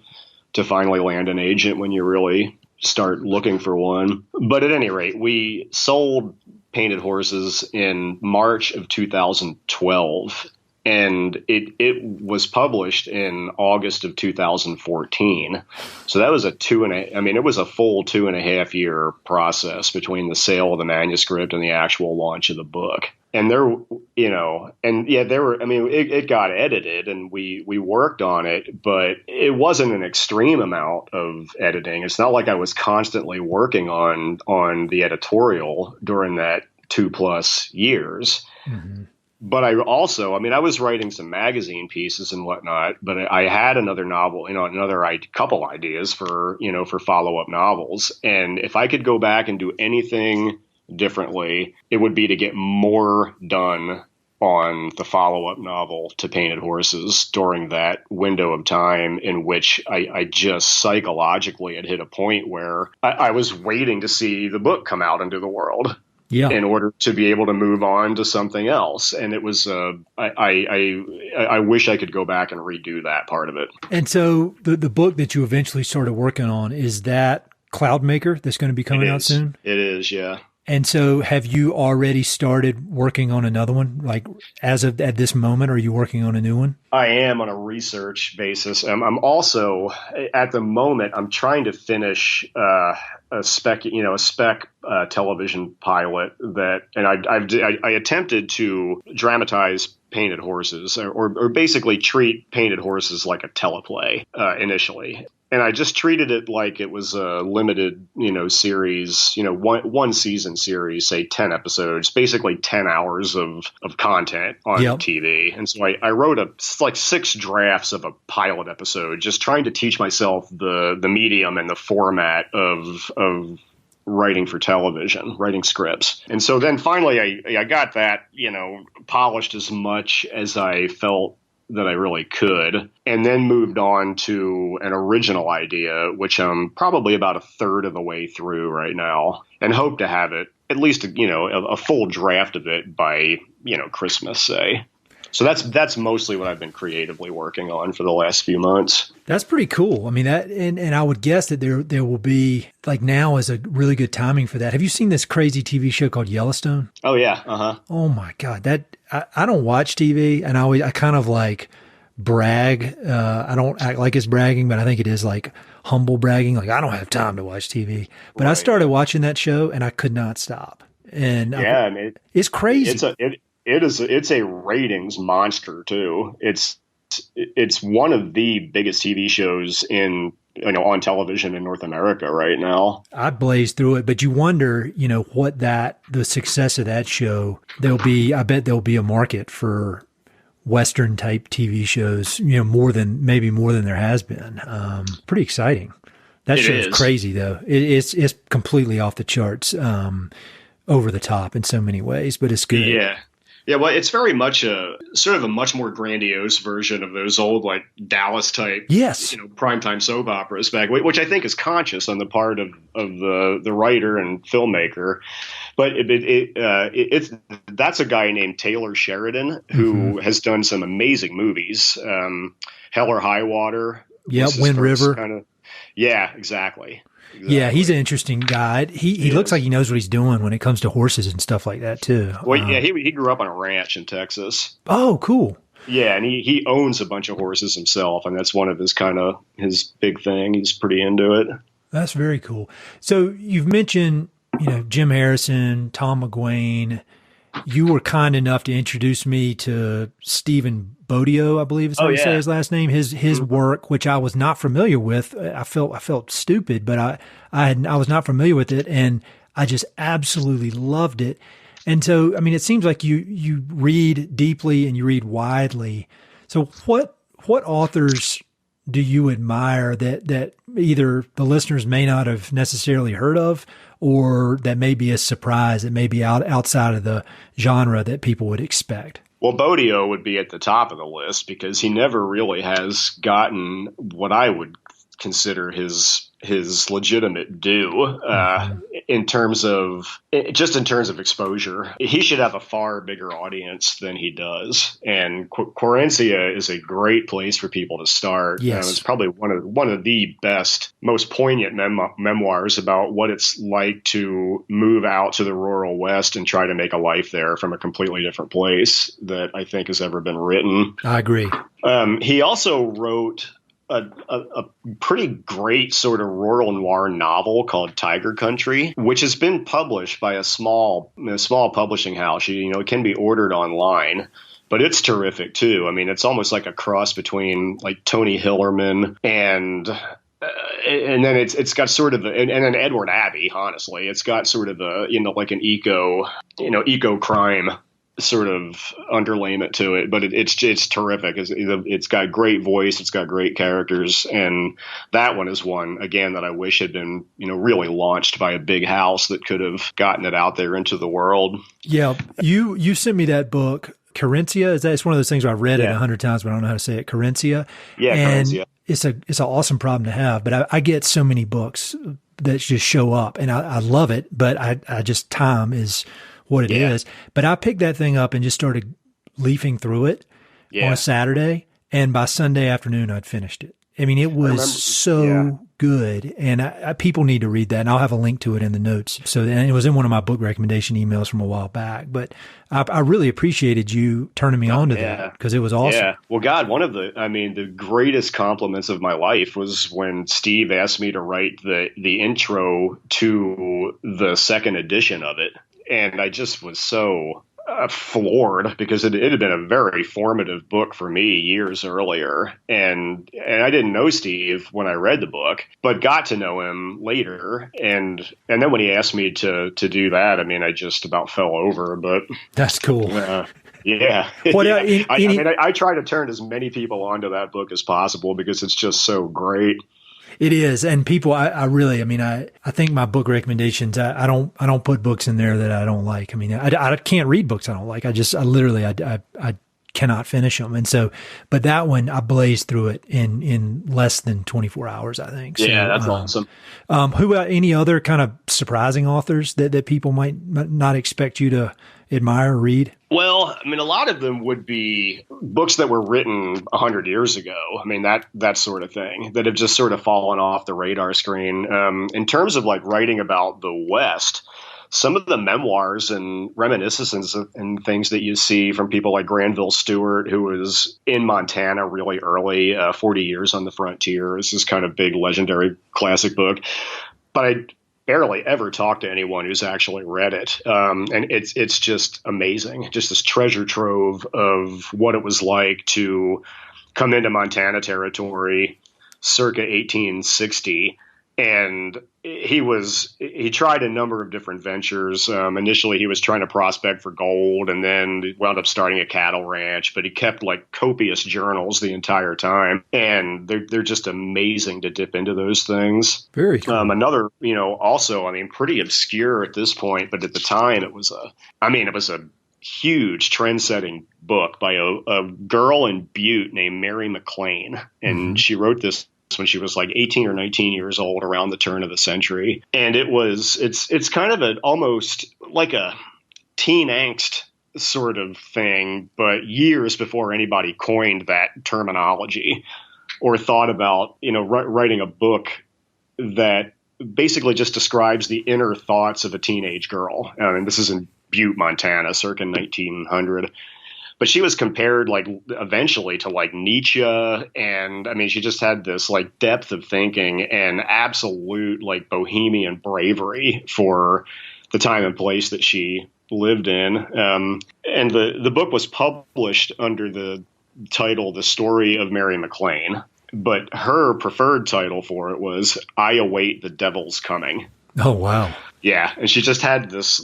[SPEAKER 2] finally land an agent when you really start looking for one. But at any rate, we sold Painted Horses in March of 2012, and it was published in August of 2014. So that was it was a full 2.5 year process between the sale of the manuscript and the actual launch of the book. And it got edited and we worked on it, but it wasn't an extreme amount of editing. It's not like I was constantly working on the editorial during that 2+ years. But I was writing some magazine pieces and whatnot, but I had another novel, couple ideas for follow-up novels. And if I could go back and do anything differently, it would be to get more done on the follow-up novel to Painted Horses during that window of time in which I just psychologically had hit a point where I was waiting to see the book come out into the world. in order to be able to move on to something else. And it was, I wish I could go back and redo that part of it.
[SPEAKER 1] And so the book that you eventually started working on, is that Cloudmaker that's going to be coming out soon?
[SPEAKER 2] It is, yeah.
[SPEAKER 1] And so have you already started working on another one? Like as of at this moment, are you working on a new one?
[SPEAKER 2] I am on a research basis. I'm also at the moment, I'm trying to finish a spec television pilot and I attempted to dramatize painted horses or basically treat painted horses like a teleplay initially. And I just treated it like it was a limited, series, one season series, say 10 episodes, basically 10 hours of content on TV. And so I wrote like 6 drafts of a pilot episode, just trying to teach myself the medium and the format of writing for television, writing scripts. And so then finally I got that, polished as much as I felt that I really could, and then moved on to an original idea, which I'm probably about a third of the way through right now, and hope to have it at least, a full draft of it by, Christmas, say. So that's mostly what I've been creatively working on for the last few months. That's
[SPEAKER 1] pretty cool. I mean, that, and I would guess that there will be, like, now is a really good timing for that. Have you seen this crazy TV show called Yellowstone?
[SPEAKER 2] Oh yeah. Uh-huh.
[SPEAKER 1] Oh my God. I don't watch TV, and I kind of like brag. I don't act like it's bragging, but I think it is like humble bragging. Like, I don't have time to watch TV, but right. I started watching that show and I could not stop. And
[SPEAKER 2] yeah,
[SPEAKER 1] it's crazy.
[SPEAKER 2] It's a ratings monster too. It's one of the biggest TV shows on television in North America right now.
[SPEAKER 1] I blazed through it, but you wonder, what the success of that show, I bet there'll be a market for Western type TV shows, more than there has been. Pretty exciting. That show's crazy though. It's completely off the charts, over the top in so many ways, but it's good.
[SPEAKER 2] Yeah. Yeah, well, it's very much a much more grandiose version of those old, like, Dallas type, primetime soap operas back, which I think is conscious on the part of the writer and filmmaker. But that's a guy named Taylor Sheridan who has done some amazing movies, Hell or High Water.
[SPEAKER 1] Yeah, Wind River.
[SPEAKER 2] Yeah, exactly.
[SPEAKER 1] Yeah, he's an interesting guy. He looks like he knows what he's doing when it comes to horses and stuff like that too.
[SPEAKER 2] Well, yeah, he grew up on a ranch in Texas.
[SPEAKER 1] Oh, cool.
[SPEAKER 2] Yeah, and he owns a bunch of horses himself, and that's one of his big thing. He's pretty into it.
[SPEAKER 1] That's very cool. So you've mentioned, Jim Harrison, Tom McGuane. You were kind enough to introduce me to Stephen Bodio, I believe is how you say his last name. His work, which I was not familiar with. I felt stupid, but I was not familiar with it, and I just absolutely loved it. And so, I mean, it seems like you read deeply and you read widely. So what authors do you admire that either the listeners may not have necessarily heard of, or that may be a surprise, that may be outside of the genre that people would expect?
[SPEAKER 2] Well, Bodio would be at the top of the list because he never really has gotten what I would consider his legitimate due in terms of exposure. He should have a far bigger audience than he does, and Querencia is a great place for people to start.
[SPEAKER 1] Yes.
[SPEAKER 2] It's probably one of the best, most poignant memoirs about what it's like to move out to the rural West and try to make a life there from a completely different place that I think has ever been written.
[SPEAKER 1] I agree.
[SPEAKER 2] He also wrote a pretty great sort of rural noir novel called Tiger Country, which has been published by a small publishing house. It can be ordered online, but it's terrific too. I mean, it's almost like a cross between like Tony Hillerman and then it's got sort of and then Edward Abbey. Honestly, it's got sort of like an eco crime sort of underlayment to it, but it's terrific. It's got great voice, it's got great characters, and that one is one again that I wish had been really launched by a big house that could have gotten it out there into the world.
[SPEAKER 1] Yeah, you sent me that book, Querencia. It's one of those things where I've read it 100 times, but I don't know how to say it. Querencia.
[SPEAKER 2] Yeah,
[SPEAKER 1] and
[SPEAKER 2] Querencia.
[SPEAKER 1] it's an awesome problem to have, but I get so many books that just show up, and I love it, but I just, time is what it is. But I picked that thing up and just started leafing through it on a Saturday, and by Sunday afternoon, I'd finished it. I mean, it was so good, and people need to read that, and I'll have a link to it in the notes. So, and it was in one of my book recommendation emails from a while back, but I really appreciated you turning me on to that, because it was awesome.
[SPEAKER 2] Yeah. Well, God, one of the greatest compliments of my life was when Steve asked me to write the intro to the second edition of it. And I just was so floored, because it had been a very formative book for me years earlier. And I didn't know Steve when I read the book, but got to know him later. And then when he asked me to do that, I mean, I just about fell over, but
[SPEAKER 1] that's cool.
[SPEAKER 2] Yeah.
[SPEAKER 1] What,
[SPEAKER 2] I try to turn as many people onto that book as possible, because it's just so great.
[SPEAKER 1] It is. And people, I think my book recommendations, I don't put books in there that I don't like. I mean, I can't read books I don't like. I cannot finish them. And so, but that one, I blazed through it in less than 24 hours, I think. So,
[SPEAKER 2] yeah, that's awesome.
[SPEAKER 1] Any other kind of surprising authors that people might not expect you to admire or read?
[SPEAKER 2] Well, I mean, a lot of them would be books that were written 100 years ago. I mean, that sort of thing, that have just sort of fallen off the radar screen. In terms of like writing about the West, some of the memoirs and reminiscences and things that you see from people like Granville Stewart, who was in Montana really early, 40 Years on the Frontier. This is kind of big, legendary classic book. But I barely ever talked to anyone who's actually read it. And it's just amazing. Just this treasure trove of what it was like to come into Montana territory circa 1860. And he tried a number of different ventures. Initially, he was trying to prospect for gold, and then wound up starting a cattle ranch. But he kept like copious journals the entire time, and they're just amazing to dip into those things.
[SPEAKER 1] Very cool.
[SPEAKER 2] Another, also, I mean, pretty obscure at this point, but at the time, it was a huge trend-setting book by a girl in Butte named Mary McLean, and she wrote this when she was like 18 or 19 years old, around the turn of the century. And it's kind of almost like a teen angst sort of thing, but years before anybody coined that terminology or thought about, writing a book that basically just describes the inner thoughts of a teenage girl. And this is in Butte, Montana, circa 1900. But she was compared eventually to Nietzsche. And I mean, she just had this depth of thinking and absolute bohemian bravery for the time and place that she lived in. And the book was published under the title, The Story of Mary McLean. But her preferred title for it was I Await the Devil's Coming.
[SPEAKER 1] Oh, wow.
[SPEAKER 2] Yeah. And she just had this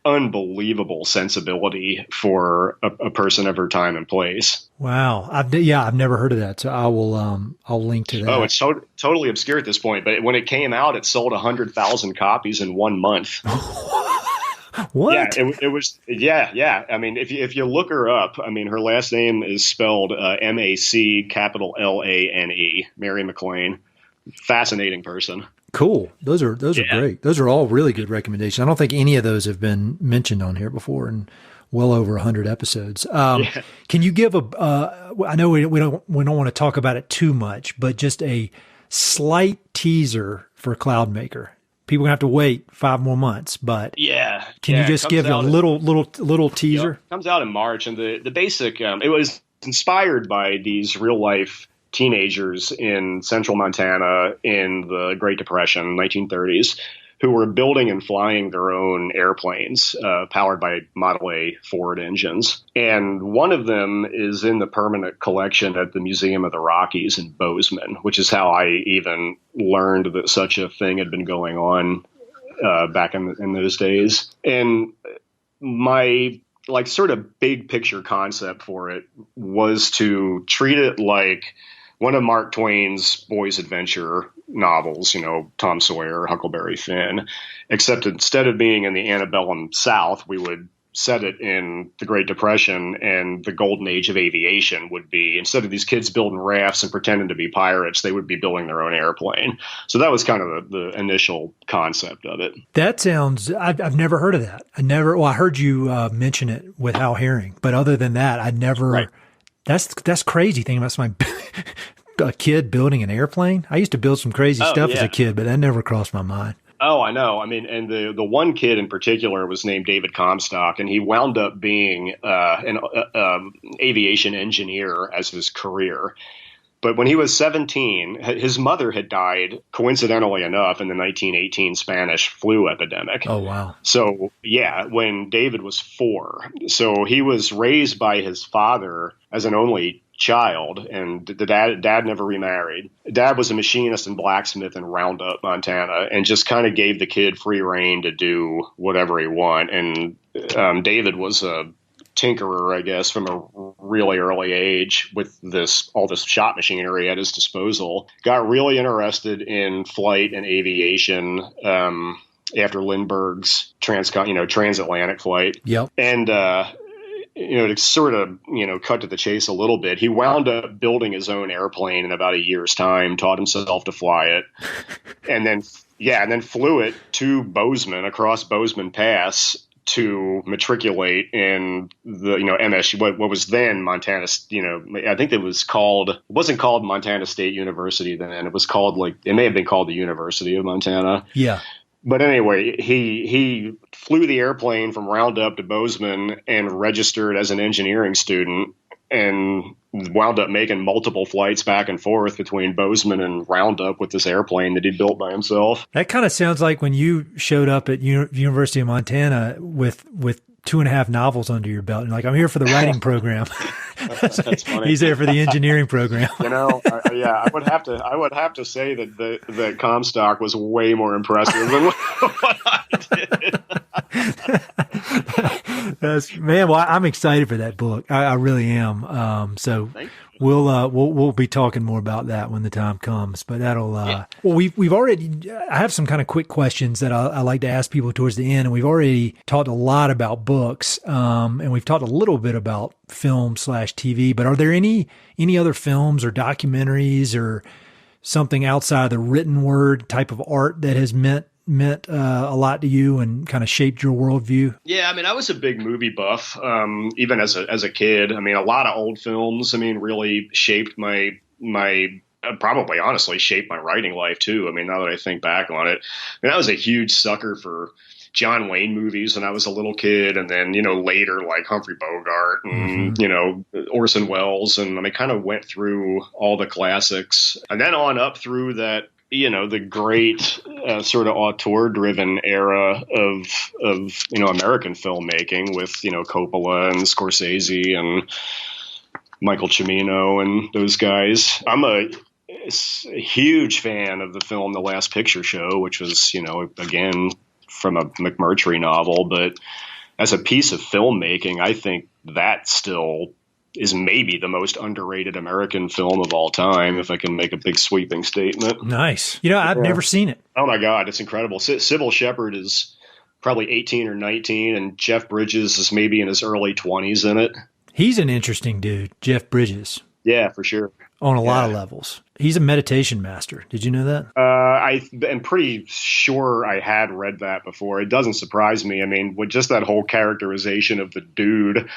[SPEAKER 2] unbelievable sensibility for a person of her time and place.
[SPEAKER 1] Wow. I've never heard of that. So I'll link to that.
[SPEAKER 2] Oh, it's totally obscure at this point, but when it came out, it sold 100,000 copies in 1 month.
[SPEAKER 1] What?
[SPEAKER 2] Yeah, it was. Yeah. I mean, if you look her up, I mean, her last name is spelled MacLane, Mary McLean. Fascinating person.
[SPEAKER 1] Cool. Those are great. Those are all really good recommendations. I don't think any of those have been mentioned on here before in well over 100 episodes. Can you give I know we don't want to talk about it too much, but just a slight teaser for Cloudmaker. People are gonna have to wait 5 more months, but can you just give a little teaser?
[SPEAKER 2] It comes out in March, and the basic it was inspired by these real life teenagers in central Montana in the Great Depression, 1930s, who were building and flying their own airplanes powered by Model A Ford engines. And one of them is in the permanent collection at the Museum of the Rockies in Bozeman, which is how I even learned that such a thing had been going on back in those days. And my sort of big picture concept for it was to treat it like one of Mark Twain's boys' adventure novels, Tom Sawyer, Huckleberry Finn, except instead of being in the antebellum South, we would set it in the Great Depression, and the golden age of aviation would be, instead of these kids building rafts and pretending to be pirates, they would be building their own airplane. So that was kind of the initial concept of it.
[SPEAKER 1] That sounds, I've never heard of that. I heard you mention it with Hal Herring, but other than that, I'd never,
[SPEAKER 2] Right.
[SPEAKER 1] That's crazy thinking about a kid building an airplane. I used to build some crazy stuff as a kid, but that never crossed my mind.
[SPEAKER 2] Oh, I know. I mean, and the one kid in particular was named David Comstock, and he wound up being an aviation engineer as his career. But when he was 17, his mother had died, coincidentally enough, in the 1918 Spanish flu epidemic.
[SPEAKER 1] Oh, wow.
[SPEAKER 2] So, yeah, when David was 4. So he was raised by his father as an only child, and the dad never remarried. Dad was a machinist and blacksmith in Roundup, Montana, and just kind of gave the kid free rein to do whatever he wanted. And David was a tinkerer, I guess, from a really early age with all this shop machinery at his disposal. Got really interested in flight and aviation after Lindbergh's transatlantic flight.
[SPEAKER 1] Yep.
[SPEAKER 2] And to sort of, cut to the chase a little bit, he wound up building his own airplane in about a year's time, taught himself to fly it, and then flew it to Bozeman, across Bozeman Pass, to matriculate in the, MSU, what was then Montana, I think it wasn't called Montana State University then. It was called it may have been called the University of Montana.
[SPEAKER 1] Yeah.
[SPEAKER 2] But anyway, he flew the airplane from Roundup to Bozeman and registered as an engineering student, and wound up making multiple flights back and forth between Bozeman and Roundup with this airplane that he built by himself.
[SPEAKER 1] That kind of sounds like when you showed up at University of Montana with 2.5 novels under your belt. And I'm here for the writing program.
[SPEAKER 2] That's funny.
[SPEAKER 1] He's there for the engineering program.
[SPEAKER 2] I would have to say that Comstock was way more impressive than what I did.
[SPEAKER 1] Well, I'm excited for that book. I really am. So we'll be talking more about that when the time comes, but that'll, well, we've already, I have some kind of quick questions that I like to ask people towards the end. And we've already talked a lot about books. And we've talked a little bit about film/TV, but are there any other films or documentaries or something outside of the written word type of art that has meant a lot to you and kind of shaped your worldview?
[SPEAKER 2] Yeah, I mean, I was a big movie buff, even as a kid. I mean, a lot of old films, really shaped my probably honestly shaped my writing life too. I mean, now that I think back on it, I was a huge sucker for John Wayne movies when I was a little kid, and then, later like Humphrey Bogart and, Orson Welles. And I kind of went through all the classics, and then on up through that, the great sort of auteur-driven era of American filmmaking with, Coppola and Scorsese and Michael Cimino and those guys. I'm a huge fan of the film The Last Picture Show, which was, again, from a McMurtry novel. But as a piece of filmmaking, I think that still is maybe the most underrated American film of all time, if I can make a big sweeping statement.
[SPEAKER 1] Nice. I've never seen it.
[SPEAKER 2] Oh my God, it's incredible. Sybil Shepherd is probably 18 or 19, and Jeff Bridges is maybe in his early 20s in it.
[SPEAKER 1] He's an interesting dude, Jeff Bridges.
[SPEAKER 2] Yeah, for sure.
[SPEAKER 1] On a lot of levels. He's a meditation master. Did you know that?
[SPEAKER 2] I am pretty sure I had read that before. It doesn't surprise me. I mean, with just that whole characterization of the dude,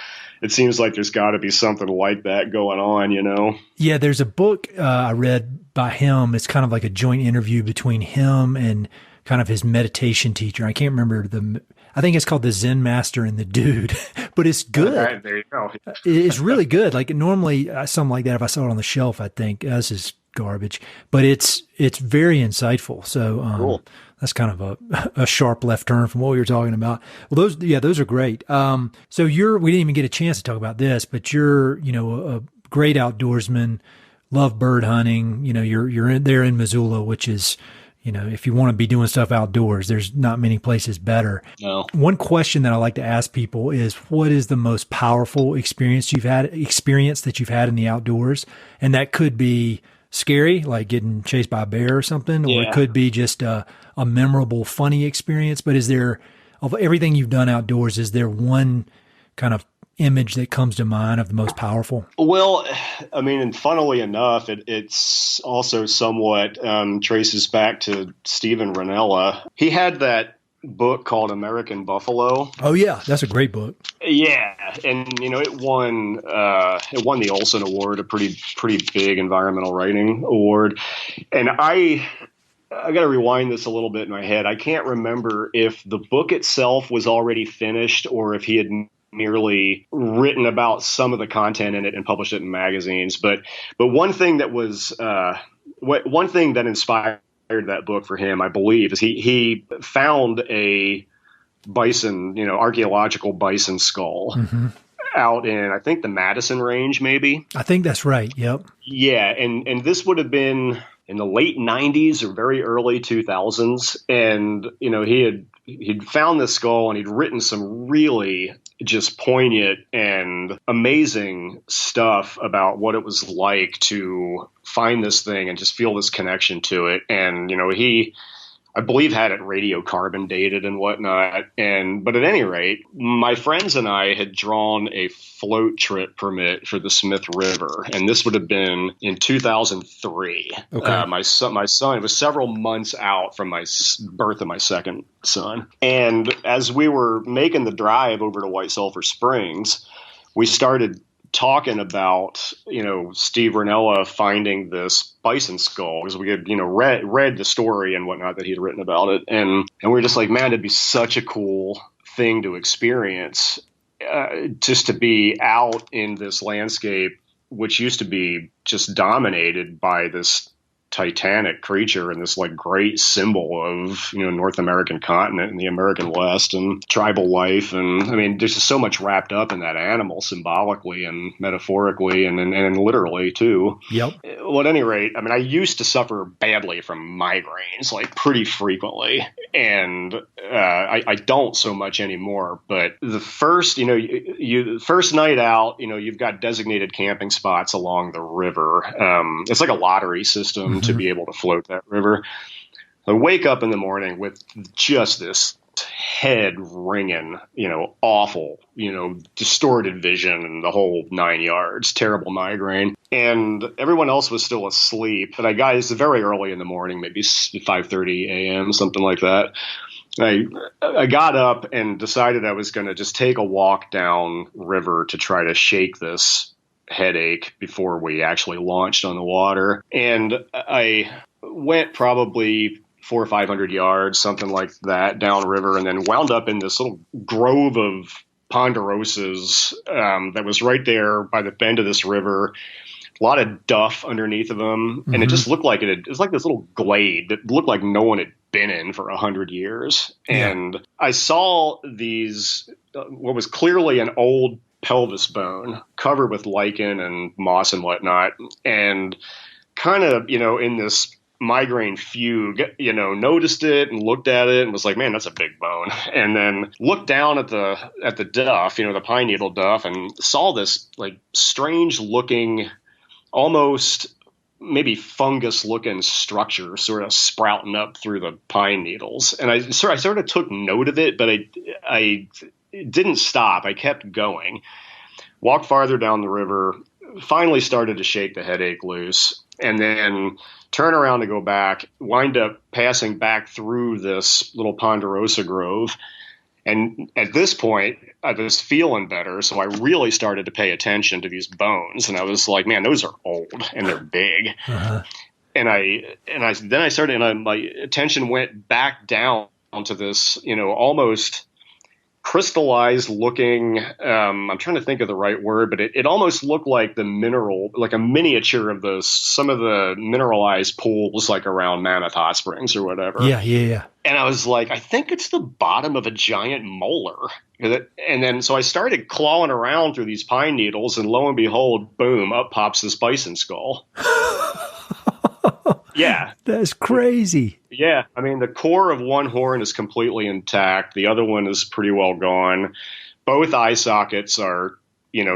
[SPEAKER 2] it seems like there's got to be something like that going on, Yeah,
[SPEAKER 1] there's a book I read by him. It's kind of like a joint interview between him and kind of his meditation teacher. I can't remember I think it's called The Zen Master and the Dude, but it's good.
[SPEAKER 2] All right, there you go.
[SPEAKER 1] It's really good. Like normally something like that, if I saw it on the shelf, I think this is garbage, but it's very insightful. So,
[SPEAKER 2] cool.
[SPEAKER 1] That's kind of a sharp left turn from what we were talking about. Well, those are great. So we didn't even get a chance to talk about this, but you're, a great outdoorsman, love bird hunting. You're there in Missoula, which is, if you want to be doing stuff outdoors, there's not many places better.
[SPEAKER 2] No.
[SPEAKER 1] One question that I like to ask people is, what is the most powerful experience that you've had in the outdoors? And that could be scary, like getting chased by a bear or something, or it could be just a memorable, funny experience. But is there of everything you've done outdoors, is there one kind of image that comes to mind of the most powerful?
[SPEAKER 2] Well, I mean, and funnily enough, it's also somewhat traces back to Stephen Ranella. He had that book called American Buffalo.
[SPEAKER 1] Oh yeah, that's a great book.
[SPEAKER 2] Yeah, and it won the Olson Award, a pretty big environmental writing award. And I got to rewind this a little bit in my head. I can't remember if the book itself was already finished or if he had merely written about some of the content in it and published it in magazines. But one thing that was one thing that inspired that book for him, I believe, is he found a bison, archaeological bison skull out in, I think, the Madison Range, maybe.
[SPEAKER 1] I think that's right. Yep.
[SPEAKER 2] Yeah, and this would have been in the late 90s or very early 2000s, and he'd found this skull and he'd written some really just poignant and amazing stuff about what it was like to find this thing and just feel this connection to it. And he, I believe, had it radiocarbon dated and whatnot. But at any rate, my friends and I had drawn a float trip permit for the Smith River, and this would have been in 2003.
[SPEAKER 1] Okay.
[SPEAKER 2] My son, it was several months out from my birth of my second son. And as we were making the drive over to White Sulphur Springs, we started talking about, Steve Ranella finding this bison skull, because we had, read the story and whatnot that he'd written about it. And we were just like, man, it'd be such a cool thing to experience, just to be out in this landscape, which used to be just dominated by this titanic creature and this like great symbol of North American continent and the American West and tribal life. And I mean, there's just so much wrapped up in that animal, symbolically and metaphorically and literally too.
[SPEAKER 1] Yep.
[SPEAKER 2] Well, at any rate, I mean, I used to suffer badly from migraines, like pretty frequently, and I don't so much anymore. But the first, first night out, you've got designated camping spots along the river. It's like a lottery system to be able to float that river. I wake up in the morning with just this head ringing, awful, distorted vision and the whole 9 yards, terrible migraine. And everyone else was still asleep. But it's very early in the morning, maybe 5:30 a.m., something like that. I got up and decided I was going to just take a walk down river to try to shake this headache before we actually launched on the water. And I went probably 400 or 500 yards, something like that, downriver, and then wound up in this little grove of ponderosas that was right there by the bend of this river. A lot of duff underneath of them, and it just looked like it was like this little glade that looked like no one had been in for 100 years. Yeah. And I saw these, what was clearly an old pelvis bone covered with lichen and moss and whatnot, and kind of, in this migraine fugue, noticed it and looked at it and was like, man, that's a big bone. And then looked down at the duff, the pine needle duff, and saw this like strange looking, almost maybe fungus looking structure sort of sprouting up through the pine needles. And I sort of took note of it, but I didn't stop. I kept going, walked farther down the river, finally started to shake the headache loose, and then turn around to go back, wind up passing back through this little ponderosa grove. And at this point, I was feeling better, so I really started to pay attention to these bones. And I was like, man, those are old and they're big. Uh-huh. And my attention went back down to this, almost crystallized looking, I'm trying to think of the right word, but it almost looked like the mineral, like a miniature of some of the mineralized pools like around Mammoth Hot Springs or whatever.
[SPEAKER 1] Yeah.
[SPEAKER 2] And I was like, I think it's the bottom of a giant molar. And then so I started clawing around through these pine needles, and lo and behold, boom, up pops this bison skull. Yeah.
[SPEAKER 1] That's crazy.
[SPEAKER 2] Yeah. I mean, the core of one horn is completely intact. The other one is pretty well gone. Both eye sockets are,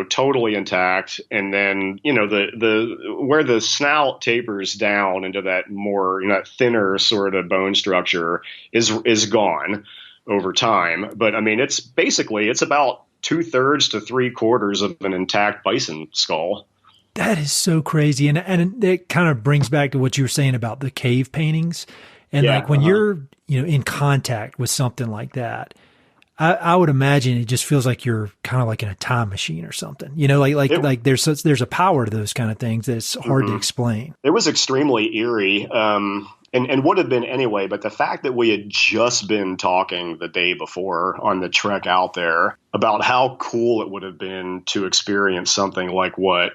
[SPEAKER 2] totally intact. And then, where the snout tapers down into that more, that thinner sort of bone structure is gone. over time. But I mean, it's about 2/3 to 3/4 of an intact bison skull.
[SPEAKER 1] That is so crazy. And it kind of brings back to what you were saying about the cave paintings. And like when you're, in contact with something like that, I would imagine it just feels like you're kind of like in a time machine or something, like there's a power to those kind of things that's hard to explain.
[SPEAKER 2] It was extremely eerie. And would have been anyway, but the fact that we had just been talking the day before on the trek out there about how cool it would have been to experience something like what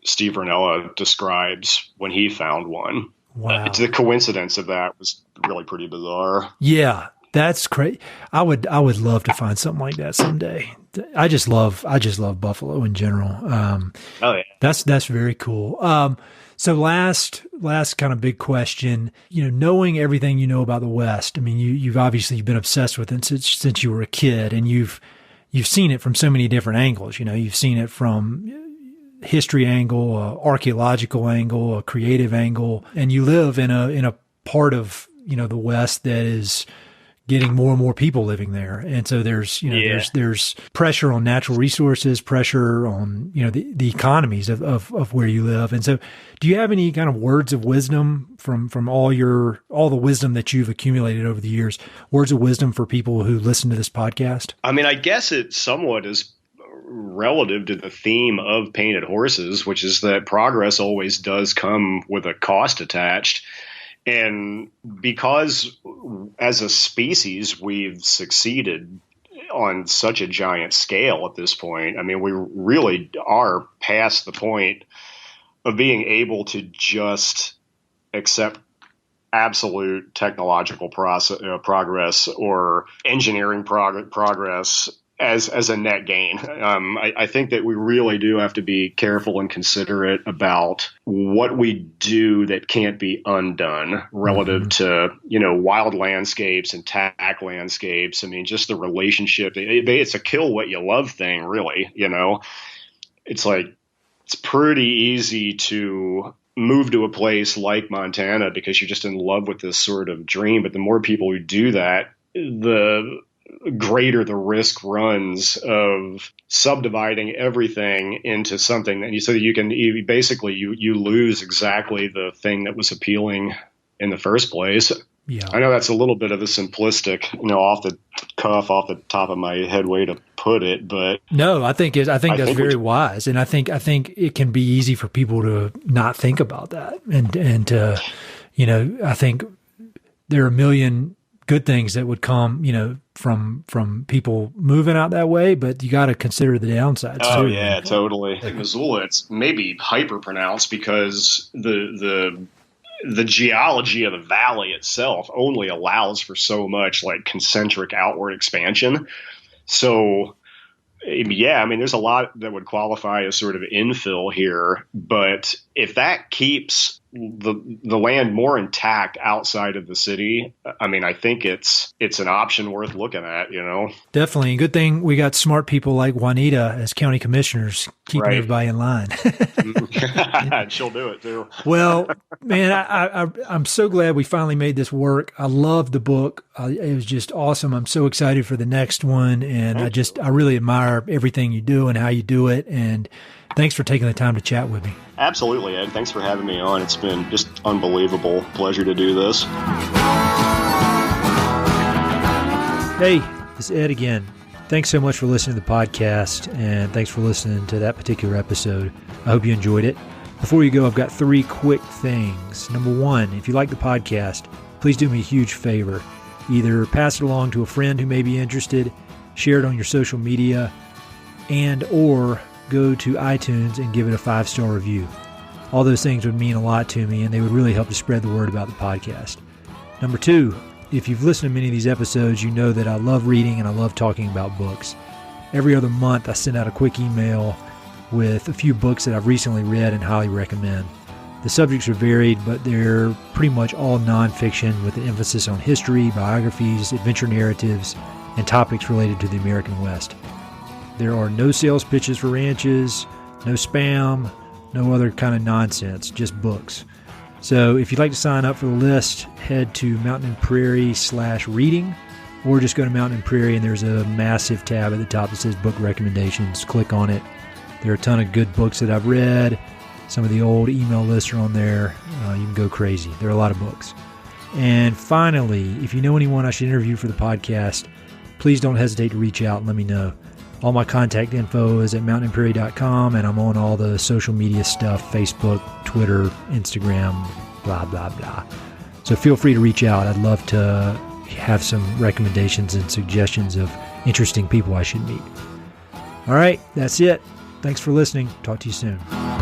[SPEAKER 2] Steve Ranella describes when he found one.
[SPEAKER 1] Wow.
[SPEAKER 2] The coincidence of that was really pretty bizarre.
[SPEAKER 1] Yeah, that's crazy. I would love to find something like that someday. I just love buffalo in general.
[SPEAKER 2] Oh yeah,
[SPEAKER 1] that's very cool. So last kind of big question, knowing everything you know about the West, I mean, you've obviously been obsessed with it since you were a kid, and you've seen it from so many different angles. You've seen it from history angle, archaeological angle, a creative angle, and you live in a part of, the West that is getting more and more people living there. And so there's pressure on natural resources, pressure on, the economies of where you live. And so do you have any kind of words of wisdom from all the wisdom that you've accumulated over the years, words of wisdom for people who listen to this podcast?
[SPEAKER 2] I mean, I guess it somewhat is relative to the theme of Painted Horses, which is that progress always does come with a cost attached. And because as a species, we've succeeded on such a giant scale at this point, I mean, we really are past the point of being able to just accept absolute technological progress or engineering progress as a net gain. I think that we really do have to be careful and considerate about what we do that can't be undone relative to, wild landscapes and tack landscapes. I mean, just the relationship. It's a kill what you love thing, really. It's like, it's pretty easy to move to a place like Montana because you're just in love with this sort of dream. But the more people who do that, the greater the risk runs of subdividing everything into something that you lose exactly the thing that was appealing in the first place.
[SPEAKER 1] Yeah.
[SPEAKER 2] I know that's a little bit of a simplistic, off the top of my head way to put it, but
[SPEAKER 1] no, I think that's very wise. And I think it can be easy for people to not think about that. And I think there are a million good things that would come, from people moving out that way, but you got to consider the downsides.
[SPEAKER 2] Oh yeah, totally. Like Missoula, it's maybe hyper pronounced because the geology of the valley itself only allows for so much like concentric outward expansion. So yeah, I mean, there's a lot that would qualify as sort of infill here, but if that keeps the land more intact outside of the city, I mean, I think it's an option worth looking at,
[SPEAKER 1] Definitely. And good thing we got smart people like Juanita as county commissioners keeping everybody in line.
[SPEAKER 2] She'll do it too.
[SPEAKER 1] Well, man, I'm so glad we finally made this work. I love the book. It was just awesome. I'm so excited for the next one. And I really admire everything you do and how you do it. And thanks for taking the time to chat with me.
[SPEAKER 2] Absolutely, Ed. Thanks for having me on. It's been just unbelievable pleasure to do this.
[SPEAKER 1] Hey, it's Ed again. Thanks so much for listening to the podcast, and thanks for listening to that particular episode. I hope you enjoyed it. Before you go, I've got 3 quick things. Number 1, if you like the podcast, please do me a huge favor. Either pass it along to a friend who may be interested, share it on your social media, or go to iTunes and give it a 5-star review. All those things would mean a lot to me, and they would really help to spread the word about the podcast. Number 2, if you've listened to many of these episodes, you know that I love reading and I love talking about books. Every other month, I send out a quick email with a few books that I've recently read and highly recommend. The subjects are varied, but they're pretty much all nonfiction with an emphasis on history, biographies, adventure narratives, and topics related to the American West. There are no sales pitches for ranches, no spam, no other kind of nonsense, just books. So if you'd like to sign up for the list, head to Mountain and Prairie /reading or just go to Mountain and Prairie, and there's a massive tab at the top that says Book Recommendations. Click on it. There are a ton of good books that I've read. Some of the old email lists are on there. You can go crazy. There are a lot of books. And finally, if you know anyone I should interview for the podcast, please don't hesitate to reach out and let me know. All my contact info is at mountainandprairie.com, and I'm on all the social media stuff, Facebook, Twitter, Instagram, blah, blah, blah. So feel free to reach out. I'd love to have some recommendations and suggestions of interesting people I should meet. All right, that's it. Thanks for listening. Talk to you soon.